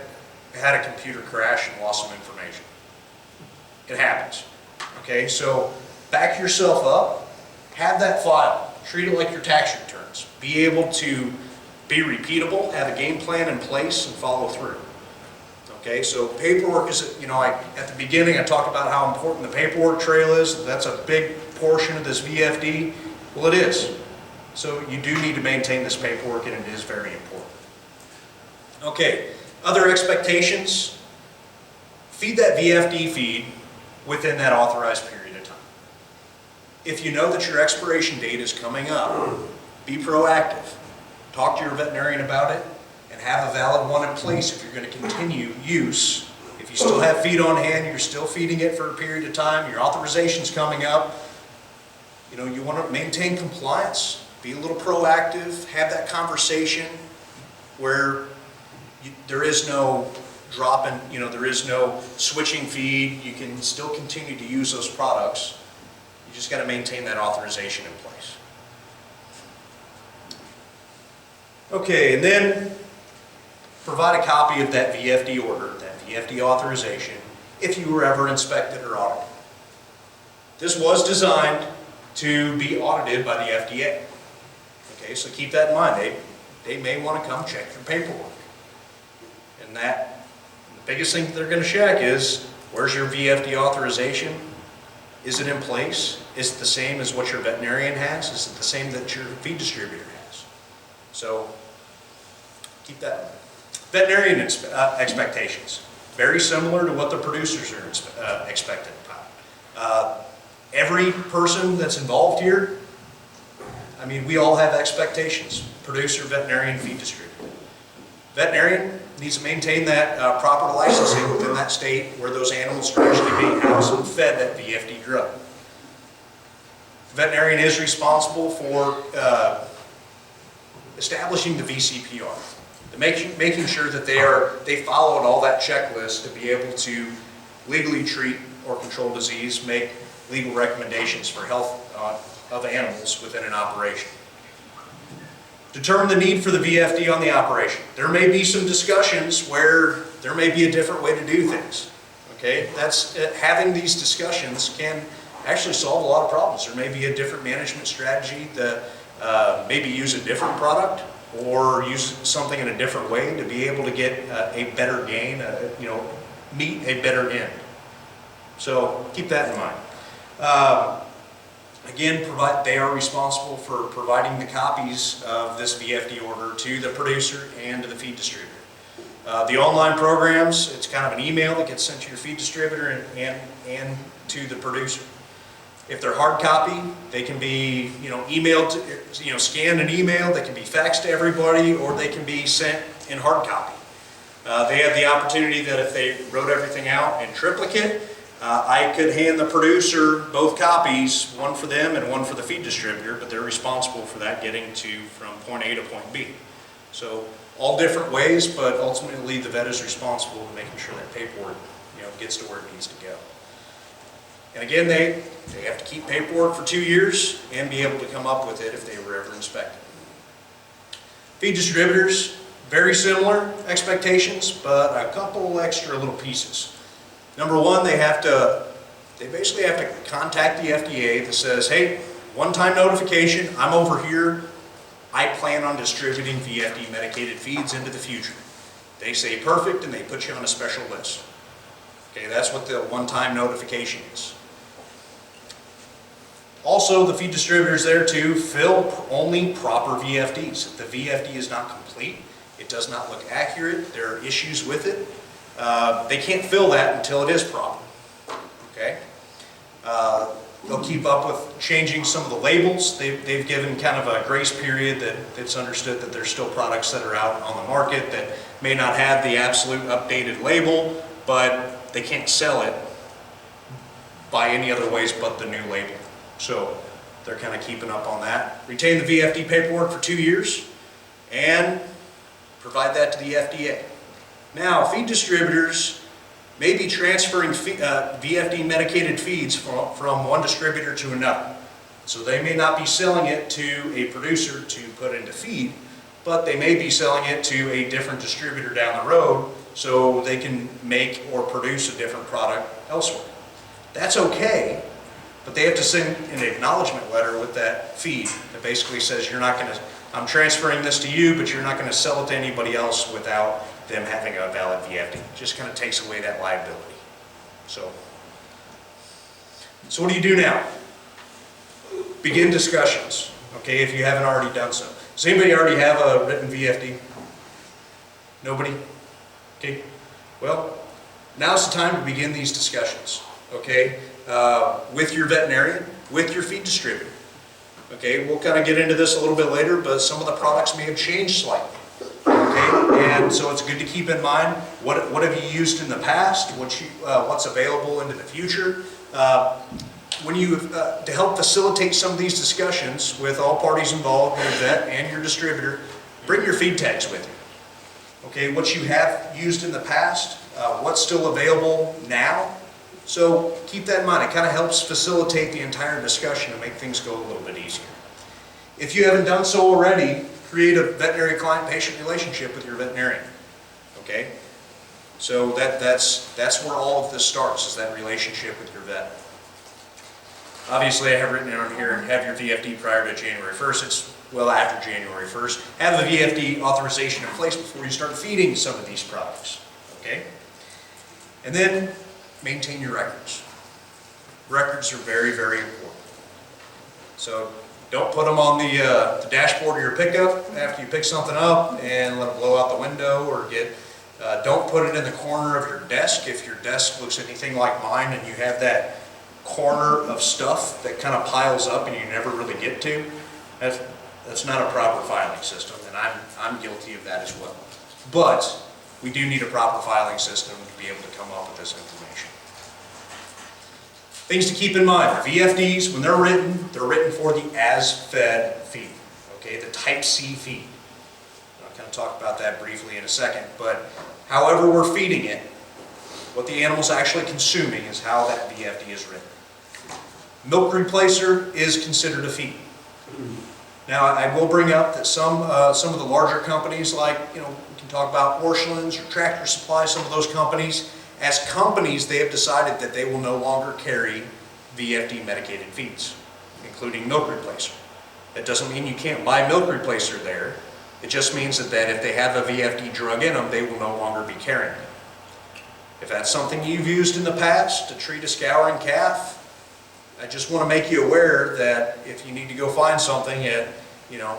had a computer crash and lost some information? It happens. Okay, so back yourself up, have that file, treat it like your tax returns. Be able to be repeatable, have a game plan in place, and follow through. Okay, so paperwork is, at the beginning I talked about how important the paperwork trail is. That's a big portion of this VFD. Well, it is. So you do need to maintain this paperwork, and it is very important. Okay, other expectations. Feed that VFD feed within that authorized period of time. If you know that your expiration date is coming up, be proactive. Talk to your veterinarian about it and have a valid one in place if you're going to continue use. If you still have feed on hand, you're still feeding it for a period of time, your authorization's coming up, you want to maintain compliance, be a little proactive, have that conversation where there is no drop in, there is no switching feed. You can still continue to use those products. You just got to maintain that authorization in place. Okay, and then provide a copy of that VFD order, that VFD authorization, if you were ever inspected or audited. This was designed to be audited by the FDA. Okay, so keep that in mind. They may want to come check your paperwork. And the biggest thing that they're going to check is, where's your VFD authorization? Is it in place? Is it the same as what your veterinarian has? Is it the same that your feed distributor has? So keep that in mind. Veterinarian expectations. Very similar to what the producers are expected about. Every person that's involved here, we all have expectations. Producer, veterinarian, feed distributor. Veterinarian needs to maintain that proper licensing within that state where those animals are actually being housed and fed that VFD drug. The veterinarian is responsible for establishing the VCPR, making sure that they followed all that checklist to be able to legally treat or control disease, make legal recommendations for health of animals within an operation. Determine the need for the VFD on the operation. There may be some discussions where there may be a different way to do things. Okay, having these discussions can actually solve a lot of problems. There may be a different management strategy that maybe use a different product or use something in a different way to be able to get a better gain, meet a better end. So keep that in mind. Again, they are responsible for providing the copies of this VFD order to the producer and to the feed distributor. The online programs, it's kind of an email that gets sent to your feed distributor and to the producer. If they're hard copy, they can be emailed, scanned and emailed, they can be faxed to everybody, or they can be sent in hard copy. They have the opportunity that if they wrote everything out in triplicate, I could hand the producer both copies, one for them and one for the feed distributor, but they're responsible for that getting from point A to point B. So all different ways, but ultimately the vet is responsible for making sure that paperwork gets to where it needs to go. And again, they have to keep paperwork for 2 years and be able to come up with it if they were ever inspected. Feed distributors, very similar expectations, but a couple extra little pieces. Number one, they have to They basically have to contact the FDA that says, hey, one-time notification, I'm over here, I plan on distributing VFD medicated feeds into the future. They say perfect, and they put you on a special list. Okay, that's what the one-time notification is. Also, the feed distributors there too fill only proper VFDs. If the VFD is not complete, it does not look accurate, there are issues with it, they can't fill that until it is proper. Okay? They'll keep up with changing some of the labels. They've given kind of a grace period that it's understood that there's still products that are out on the market that may not have the absolute updated label, but they can't sell it by any other ways but the new label. So they're kind of keeping up on that. Retain the VFD paperwork for 2 years and provide that to the FDA. Now, feed distributors may be transferring VFD medicated feeds from one distributor to another. So they may not be selling it to a producer to put into feed, but they may be selling it to a different distributor down the road so they can make or produce a different product elsewhere. That's okay, but they have to send an acknowledgement letter with that feed that basically says you're not going to, I'm transferring this to you, but you're not going to sell it to anybody else without them having a valid VFD. Just kind of takes away that liability. So what do you do now? Begin discussions, okay, if you haven't already done so. Does anybody already have a written VFD? Nobody? Okay, well, now's the time to begin these discussions, okay, with your veterinarian, with your feed distributor. Okay, we'll kind of get into this a little bit later, but some of the products may have changed slightly. Okay, and so it's good to keep in mind what have you used in the past, what's available into the future. To help facilitate some of these discussions with all parties involved, your vet and your distributor, bring your feed tags with you. Okay, what you have used in the past, what's still available now. So keep that in mind. It kind of helps facilitate the entire discussion and make things go a little bit easier. If you haven't done so already, create a veterinary client-patient relationship with your veterinarian. Okay? So that's where all of this starts, is that relationship with your vet. Obviously, I have written down here, have your VFD prior to January 1st. It's well after January 1st. Have the VFD authorization in place before you start feeding some of these products. Okay? And then maintain your records. Records are very, very important. So don't put them on the dashboard of your pickup after you pick something up and let it blow out the window, or don't put it in the corner of your desk. If your desk looks anything like mine and you have that corner of stuff that kind of piles up and you never really get to, that's not a proper filing system, and I'm guilty of that as well. But we do need a proper filing system to be able to come up with this information. Things to keep in mind, VFDs, when they're written for the as-fed feed, okay, the type C feed. I'll kind of talk about that briefly in a second, but however we're feeding it, what the animal's actually consuming is how that VFD is written. Milk replacer is considered a feed. Now, I will bring up that some of the larger companies, like, we can talk about Orscheln's or Tractor Supply, some of those companies, as companies, they have decided that they will no longer carry VFD medicated feeds, including milk replacer. That doesn't mean you can't buy milk replacer there. It just means that if they have a VFD drug in them, they will no longer be carrying it. If that's something you've used in the past to treat a scouring calf, I just want to make you aware that if you need to go find something at,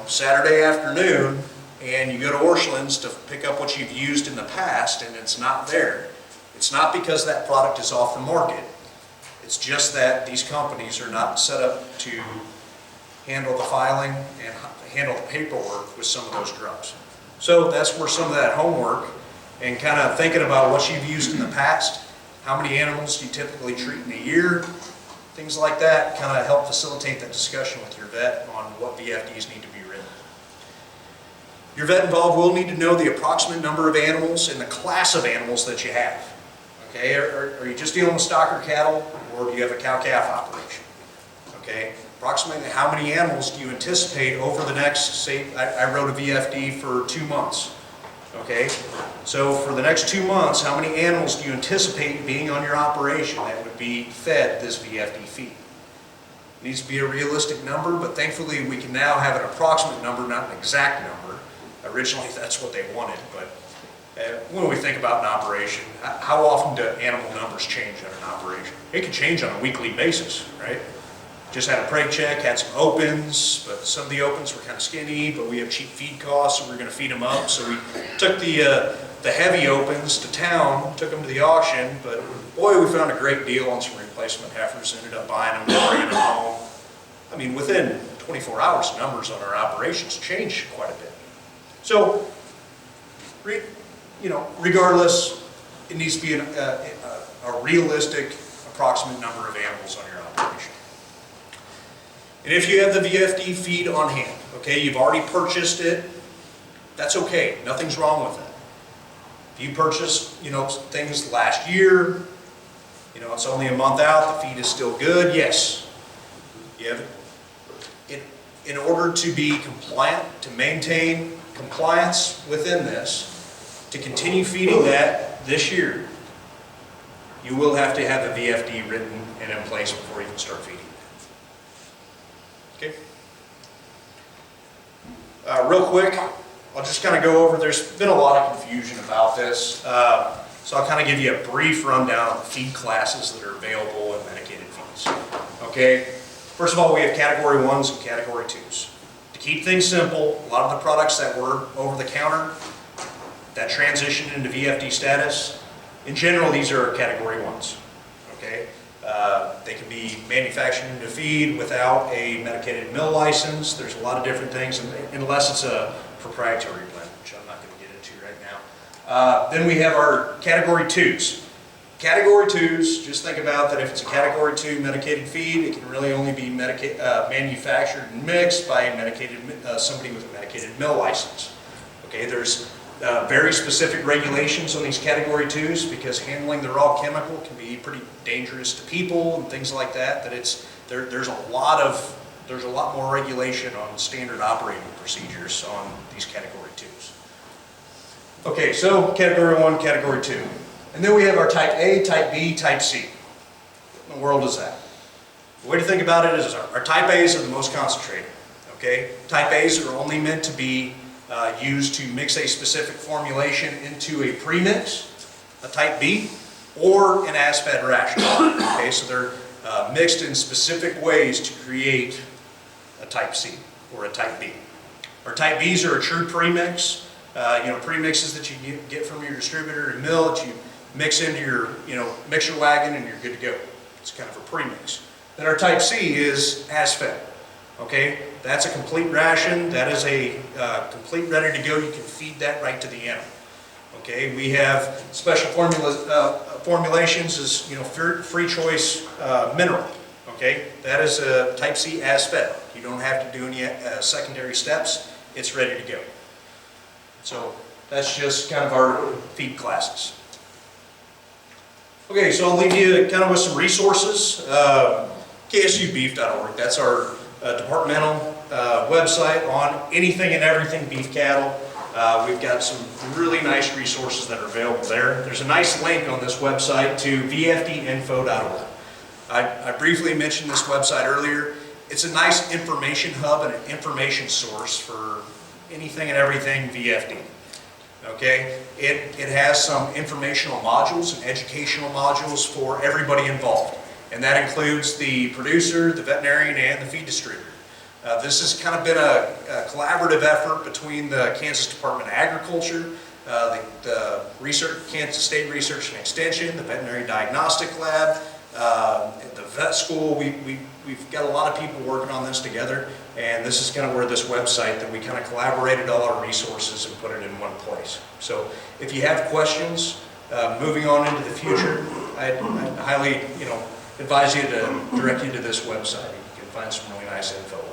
Saturday afternoon, and you go to Orscheln's to pick up what you've used in the past and it's not there, it's not because that product is off the market. It's just that these companies are not set up to handle the filing and handle the paperwork with some of those drugs. So that's where some of that homework and kind of thinking about what you've used in the past, how many animals you typically treat in a year, things like that kind of help facilitate that discussion with your vet on what VFDs need to be written. Your vet involved will need to know the approximate number of animals and the class of animals that you have. Okay, are you just dealing with stocker cattle, or do you have a cow-calf operation? Okay, approximately how many animals do you anticipate over the next, say, I wrote a VFD for 2 months. Okay? So for the next 2 months, how many animals do you anticipate being on your operation that would be fed this VFD feed? It needs to be a realistic number, but thankfully we can now have an approximate number, not an exact number. Originally that's what they wanted, but when we think about an operation, how often do animal numbers change on an operation? It can change on a weekly basis, right? Just had a preg check, had some opens, but some of the opens were kind of skinny, but we have cheap feed costs, so we're going to feed them up. So we took the heavy opens to town, took them to the auction, but boy, we found a great deal on some replacement heifers, ended up buying them, bringing them home. I mean, within 24 hours, numbers on our operations changed quite a bit. So, regardless, it needs to be a realistic, approximate number of animals on your operation. And if you have the VFD feed on hand, okay, you've already purchased it, that's okay, nothing's wrong with that. If you purchased, things last year, it's only a month out, the feed is still good, yes. You have it. In order to be compliant, to maintain compliance within this, to continue feeding that this year, you will have to have a VFD written and in place before you can start feeding. Okay. Real quick, I'll just kind of go over, there's been a lot of confusion about this, so I'll kind of give you a brief rundown of the feed classes that are available in medicated feeds. Okay, first of all, we have category 1s and category 2s. To keep things simple, a lot of the products that were over the counter that transitioned into VFD status, in general, these are category 1s. Okay. They can be manufactured into feed without a medicated mill license. There's a lot of different things, unless it's a proprietary blend, which I'm not going to get into right now. Then we have our category 2s. Category 2s, just think about that if it's a category 2 medicated feed, it can really only be manufactured and mixed by a somebody with a medicated mill license. Okay, there's very specific regulations on these category 2s because handling the raw chemical can be pretty dangerous to people and things like that. There's a lot more regulation on standard operating procedures on these category 2s. Okay, so category 1, category 2. And then we have our type A, type B, type C. What in the world is that? The way to think about it is our type A's are the most concentrated. Okay? Type A's are only meant to be used to mix a specific formulation into a premix, a type B, or an as-fed ration. Okay, so they're mixed in specific ways to create a type C or a type B. Our type B's are a true premix. Premixes that you get from your distributor and mill that you mix into your mixer wagon and you're good to go. It's kind of a premix. Then our type C is as-fed. Okay, that's a complete ration. That is a complete ready to go. You can feed that right to the animal. Okay, we have special formulations as free choice mineral. Okay, that is a type C as fed. You don't have to do any secondary steps. It's ready to go. So that's just kind of our feed classes. Okay, so I'll leave you kind of with some resources. KSUbeef.org. That's our departmental website on anything and everything beef cattle. We've got some really nice resources that are available there. There's a nice link on this website to vfdinfo.org. I briefly mentioned this website earlier. It's a nice information hub and an information source for anything and everything VFD. Okay, it has some informational modules and educational modules for everybody involved. And that includes the producer, the veterinarian, and the feed distributor. This has kind of been a collaborative effort between the Kansas Department of Agriculture, the Kansas State Research and Extension, the Veterinary Diagnostic Lab, the vet school. We've got a lot of people working on this together, and this is kind of where this website that we kind of collaborated all our resources and put it in one place. So if you have questions moving on into the future, I'd highly advise you to direct you to this website. You can find some really nice info on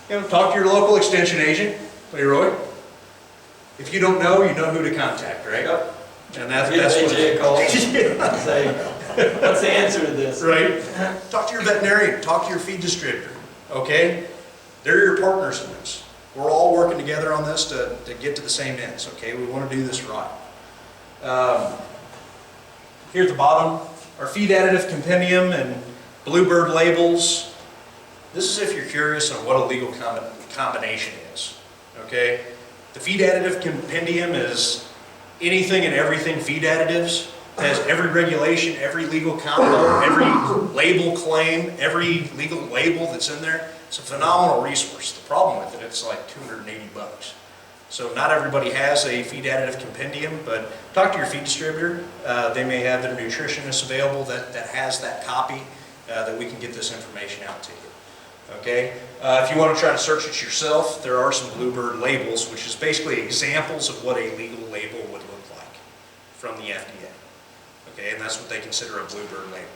there. Talk to your local extension agent, Leroy. If you don't know, you know who to contact, right? Yep. And that's what AJ a call. Say, what's the answer to this? Right. Talk to your veterinarian. Talk to your feed distributor. Okay? They're your partners in this. we're all working together on this to get to the same ends, okay? We want to do this right. Here at the bottom, our feed additive compendium and bluebird labels. This is if you're curious on what a legal combination is, okay? The feed additive compendium is anything and everything feed additives. It has every regulation, every legal combo, every label claim, every legal label that's in there. It's a phenomenal resource. The problem with it, it's like 280 bucks. So not everybody has a feed additive compendium, but talk to your feed distributor. They may have their nutritionist available that has that copy that we can get this information out to you. Okay? If you want to try to search it yourself, there are some bluebird labels, which is basically examples of what a legal label would look like from the FDA. Okay, and that's what they consider a bluebird label.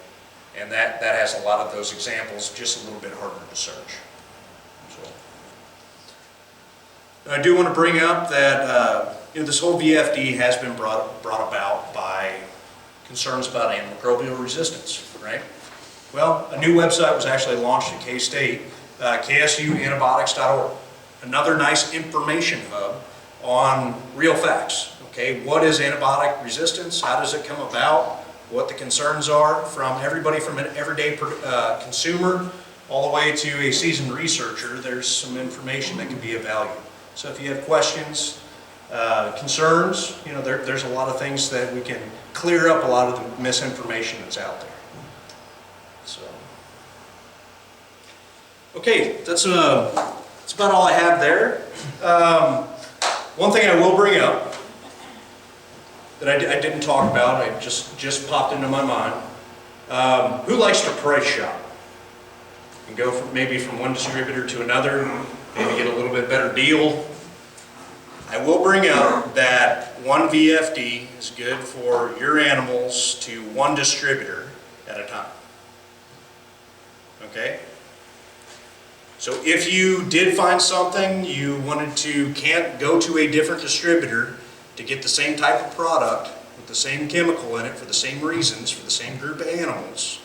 And that has a lot of those examples, just a little bit harder to search. So, I do want to bring up that this whole VFD has been brought about by concerns about antimicrobial resistance, right? Well, a new website was actually launched at K-State, ksuantibiotics.org. Another nice information hub on real facts. Okay, what is antibiotic resistance? How does it come about? What the concerns are from everybody from an everyday consumer all the way to a seasoned researcher. There's some information that can be of value. So if you have questions, concerns, there's a lot of things that we can clear up a lot of the misinformation that's out there. So, okay, that's about all I have there. One thing I will bring up that I didn't talk about, it just popped into my mind. Who likes to price shop? And go maybe from one distributor to another, maybe get a little bit better deal. I will bring up that one VFD is good for your animals to one distributor at a time. Okay? So if you did find something you can't go to a different distributor to get the same type of product with the same chemical in it for the same reasons, for the same group of animals,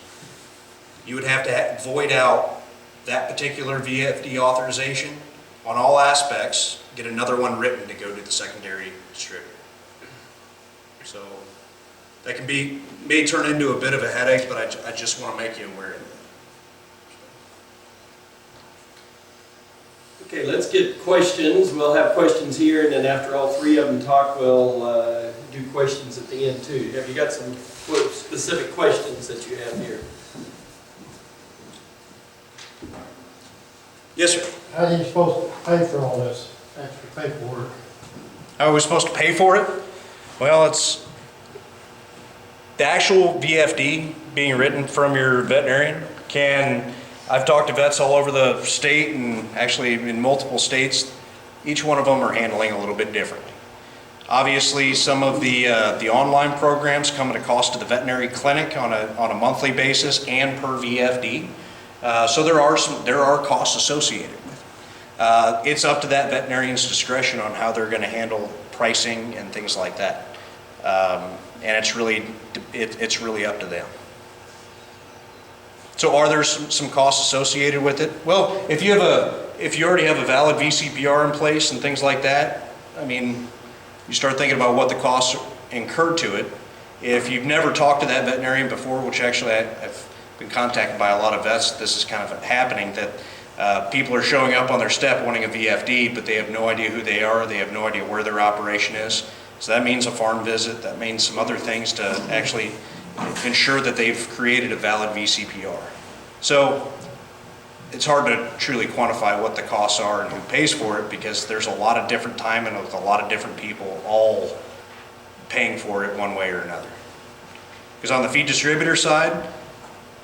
you would have to void out that particular VFD authorization on all aspects, get another one written to go to the secondary distributor. So that may turn into a bit of a headache, but I just want to make you aware of it. Okay, let's get questions. We'll have questions here, and then after all three of them talk, we'll do questions at the end too. Have you got some specific questions that you have here? Yes, sir. How are you supposed to pay for all this extra paperwork? How are we supposed to pay for it? Well, it's the actual VFD being written from your veterinarian I've talked to vets all over the state, and actually in multiple states. Each one of them are handling a little bit differently. Obviously, some of the online programs come at a cost to the veterinary clinic on a monthly basis and per VFD. So there are costs associated with it. It's up to that veterinarian's discretion on how they're going to handle pricing and things like that. And it's really up to them. So are there some costs associated with it? Well, if you already have a valid VCPR in place and things like that, I mean, you start thinking about what the costs incurred to it. If you've never talked to that veterinarian before, which actually I've been contacted by a lot of vets, this is kind of happening, that people are showing up on their step wanting a VFD, but they have no idea who they are, they have no idea where their operation is. So that means a farm visit, that means some other things to actually ensure that they've created a valid VCPR. So it's hard to truly quantify what the costs are and who pays for it, because there's a lot of different time and with a lot of different people all paying for it one way or another. Because on the feed distributor side,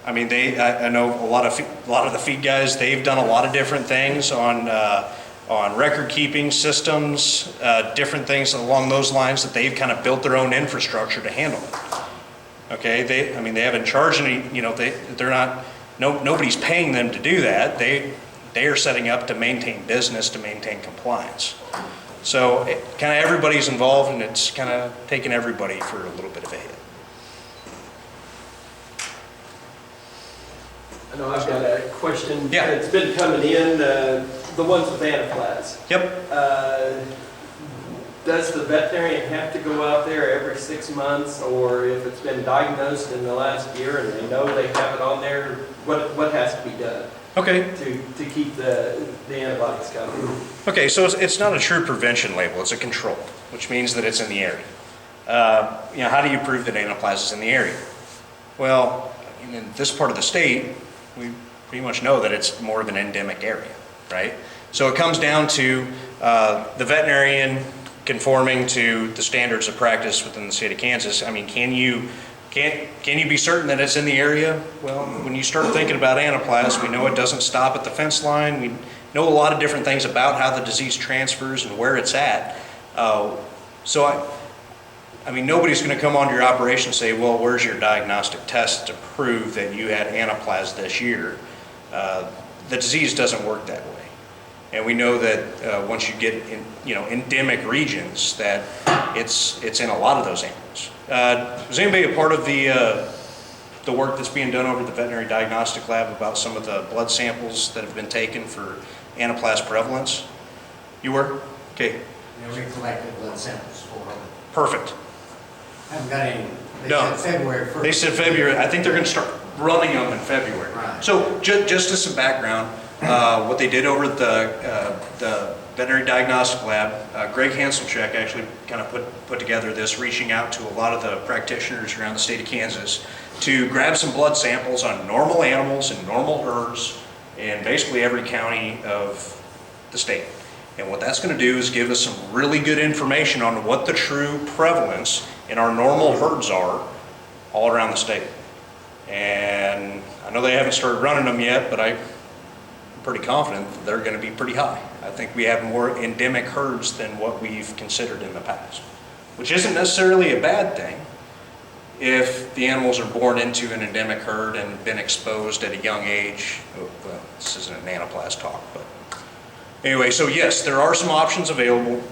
I mean, I know a lot of the feed guys, they've done a lot of different things on record keeping systems, different things along those lines, that they've kind of built their own infrastructure to handle it. Okay, they haven't charged any, they're not, nobody's paying them to do that. They are setting up to maintain business, to maintain compliance. So kind of everybody's involved, and it's kind of taking everybody for a little bit of a hit. I know I've got a question. Yeah. It's been coming in. the ones with anaplasm. Yep. Does the veterinarian have to go out there every 6 months, or if it's been diagnosed in the last year and they know they have it on there, what has to be done Okay. to keep the antibiotics coming? Okay, so it's not a true prevention label, it's a control, which means that it's in the area. How do you prove that anaplasma is in the area? Well, in this part of the state, we pretty much know that it's more of an endemic area, right? So it comes down to the veterinarian conforming to the standards of practice within the state of Kansas. I mean, can you be certain that it's in the area? Well, when you start thinking about anaplasma, we know it doesn't stop at the fence line. We know a lot of different things about how the disease transfers and where it's at. I mean, nobody's going to come onto your operation and say, well, where's your diagnostic test to prove that you had anaplasma this year? The disease doesn't work that way. And we know that once you get in, endemic regions, that it's in a lot of those animals. Was anybody a part of the work that's being done over at the Veterinary Diagnostic Lab about some of the blood samples that have been taken for anaplasma prevalence? You were? Okay. Yeah, we collected blood samples for them. Perfect. I haven't got any. They No. said February 1st. They said February. I think they're going to start running them in February. Right. So just as some background, what they did over at the Veterinary Diagnostic Lab, Greg Hanselcheck actually kind of put together this, reaching out to a lot of the practitioners around the state of Kansas to grab some blood samples on normal animals and normal herds in basically every county of the state. And what that's going to do is give us some really good information on what the true prevalence in our normal herds are all around the state. And I know they haven't started running them yet, but I'm pretty confident that they're going to be pretty high. I think we have more endemic herds than what we've considered in the past, which isn't necessarily a bad thing if the animals are born into an endemic herd and been exposed at a young age. Well, this isn't an anaplasma talk, but anyway, so yes, there are some options available.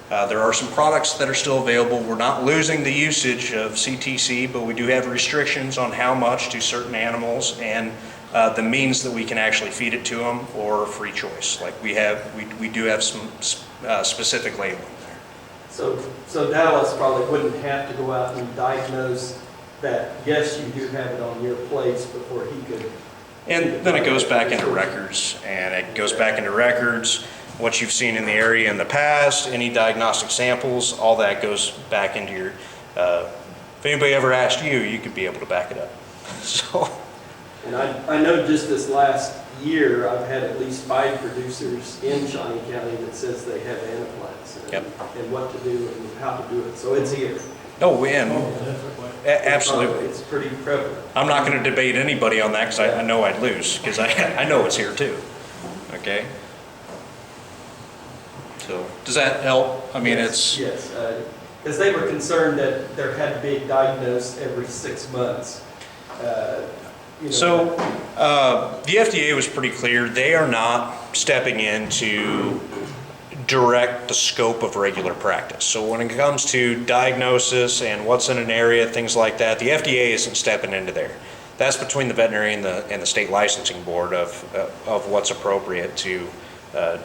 There are some products that are still available. We're not losing the usage of CTC, but we do have restrictions on how much to certain animals and the means that we can actually feed it to them, or free choice. Like we do have some specific labeling there. So Dallas probably wouldn't have to go out and diagnose that, yes, you do have it on your place before he could. And then it goes back into records, what you've seen in the area in the past, any diagnostic samples, all that goes back into your, if anybody ever asked you, you could be able to back it up. So. And I know just this last year, I've had at least 5 producers in Shawnee County that says they have anaplasma. Yep. And what to do and how to do it. So it's here. Oh, and absolutely. It's pretty prevalent. I'm not going to debate anybody on that because I know I'd lose, because I know it's here too. Okay? So, does that help? I mean, yes, yes, because they were concerned that there had to be a diagnosis every 6 months. So, the FDA was pretty clear. They are not stepping in to direct the scope of regular practice. So when it comes to diagnosis and what's in an area, things like that, the FDA isn't stepping into there. That's between the veterinarian and the state licensing board of what's appropriate to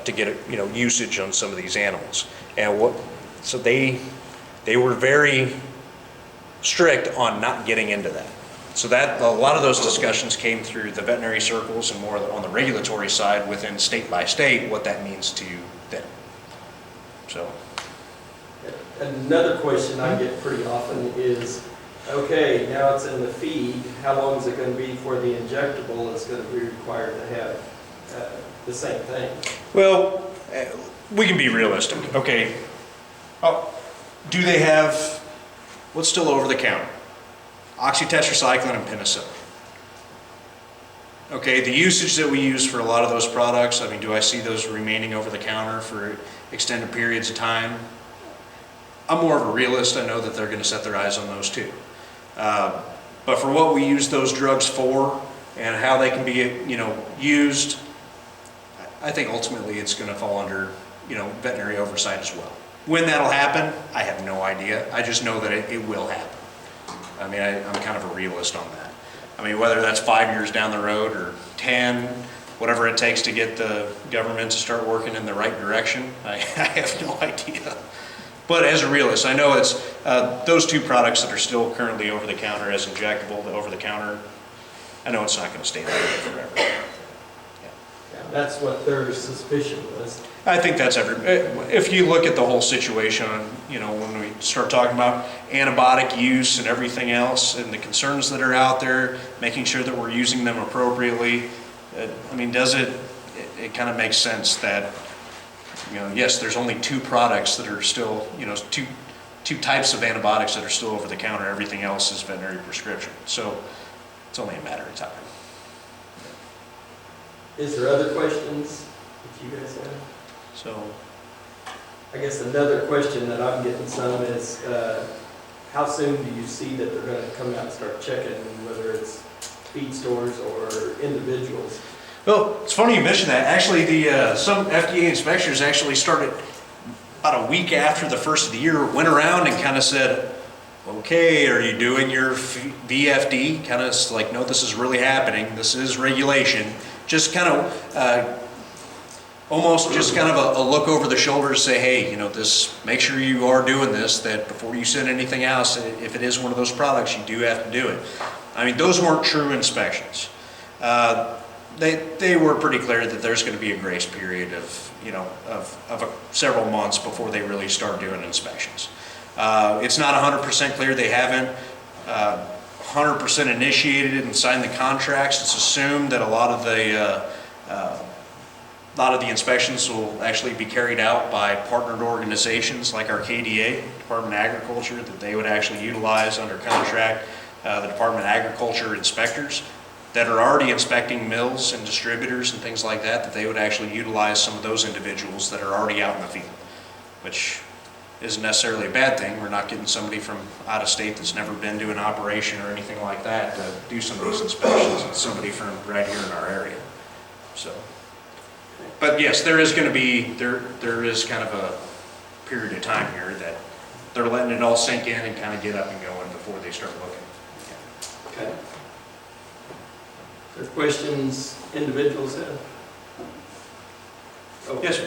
get usage on some of these animals. And so they were very strict on not getting into that. So that a lot of those discussions came through the veterinary circles and more on the regulatory side within state by state, what that means to them. So. Another question I get pretty often is, okay, now it's in the feed, how long is it going to be before the injectable is going to be required to have the same thing? Well, we can be realistic. Okay, do they have, what's still over the counter? Oxytetracycline and penicillin. Okay, the usage that we use for a lot of those products, I mean, do I see those remaining over the counter for extended periods of time? I'm more of a realist. I know that they're going to set their eyes on those too. But for what we use those drugs for and how they can be, used, I think ultimately it's going to fall under, veterinary oversight as well. When that'll happen, I have no idea. I just know that it will happen. I mean, I'm kind of a realist on that. I mean, whether that's 5 years down the road or 10, whatever it takes to get the government to start working in the right direction, I have no idea. But as a realist, I know it's those two products that are still currently over the counter as injectable, the over the counter, I know it's not going to stay that way forever. Yeah, that's what their suspicion was. I think that's if you look at the whole situation, you know, when we start talking about antibiotic use and everything else and the concerns that are out there, making sure that we're using them appropriately, I mean, it kind of makes sense that, you know, yes, there's only two products that are still, you know, two types of antibiotics that are still over the counter. Everything else is veterinary prescription. So it's only a matter of time. Is there other questions that you guys have? So I guess another question that I'm getting some is, how soon do you see that they're going to come out and start checking, whether it's feed stores or individuals? well, it's funny you mentioned that. Actually, some FDA inspectors actually started about a week after the first of the year, went around and kind of said, okay, are you doing your VFD? Kind of like, no, this is really happening. This is regulation. Just kind of almost just kind of a look over the shoulder to say, hey, you know, make sure you are doing this, that before you send anything else, if it is one of those products, you do have to do it. I mean, those weren't true inspections. They were pretty clear that there's going to be a grace period of, you know, several months before they really start doing inspections. It's not 100% clear. They haven't 100% initiated it and signed the contracts. It's assumed that a lot of the inspections will actually be carried out by partnered organizations like our KDA, Department of Agriculture, that they would actually utilize under contract, the Department of Agriculture inspectors that are already inspecting mills and distributors and things like that, that they would actually utilize some of those individuals that are already out in the field, which isn't necessarily a bad thing. We're not getting somebody from out of state that's never been to an operation or anything like that to do some of these inspections. It's somebody from right here in our area. So, but yes, there is going to be, there is kind of a period of time here that they're letting it all sink in and kind of get up and going before they start looking. Okay. Are there questions individuals have? Oh, Yes.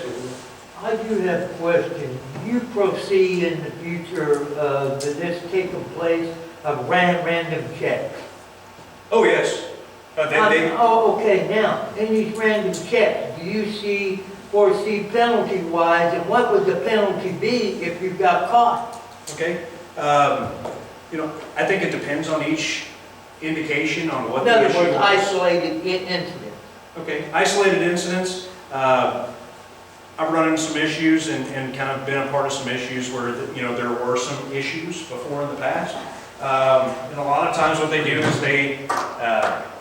I do have a question. Do you foresee in the future that this taking place of random checks? Oh, yes. Oh, okay. Now, in these random checks, do you foresee penalty-wise, and what would the penalty be if you got caught? Okay. You know, I think it depends on each indication on what In the other issue words, is. isolated incident. Okay, isolated incidents. I've run into some issues and kind of been a part of some issues where, you know, there were some issues before in the past. And a lot of times what they do is they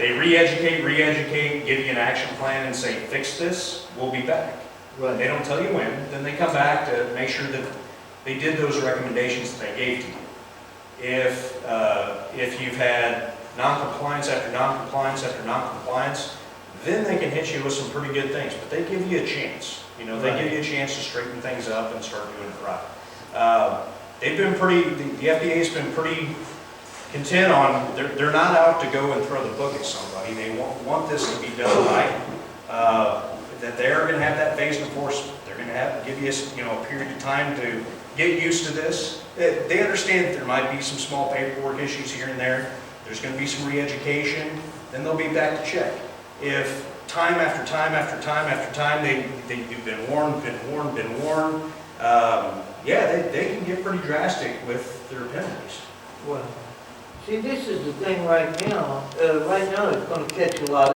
re-educate, give you an action plan and say, fix this, we'll be back. Right. They don't tell you when, then they come back to make sure that they did those recommendations that they gave to you. If you've had non-compliance after non-compliance after non-compliance, then they can hit you with some pretty good things, but they give you a chance. You know, they give you a chance to straighten things up and start doing it right. They've been the FDA's been pretty content on, they're not out to go and throw the book at somebody. They want this to be done right. That they're going to have that phased enforcement. They're going to have to give you, you know, a period of time to get used to this. They understand that there might be some small paperwork issues here and there. There's going to be some re-education. Then they'll be back to check. If time after time after time after time they've been warned, yeah, they can get pretty drastic with their penalties. Well, see, this is the thing right now. Right now, it's going to catch a lot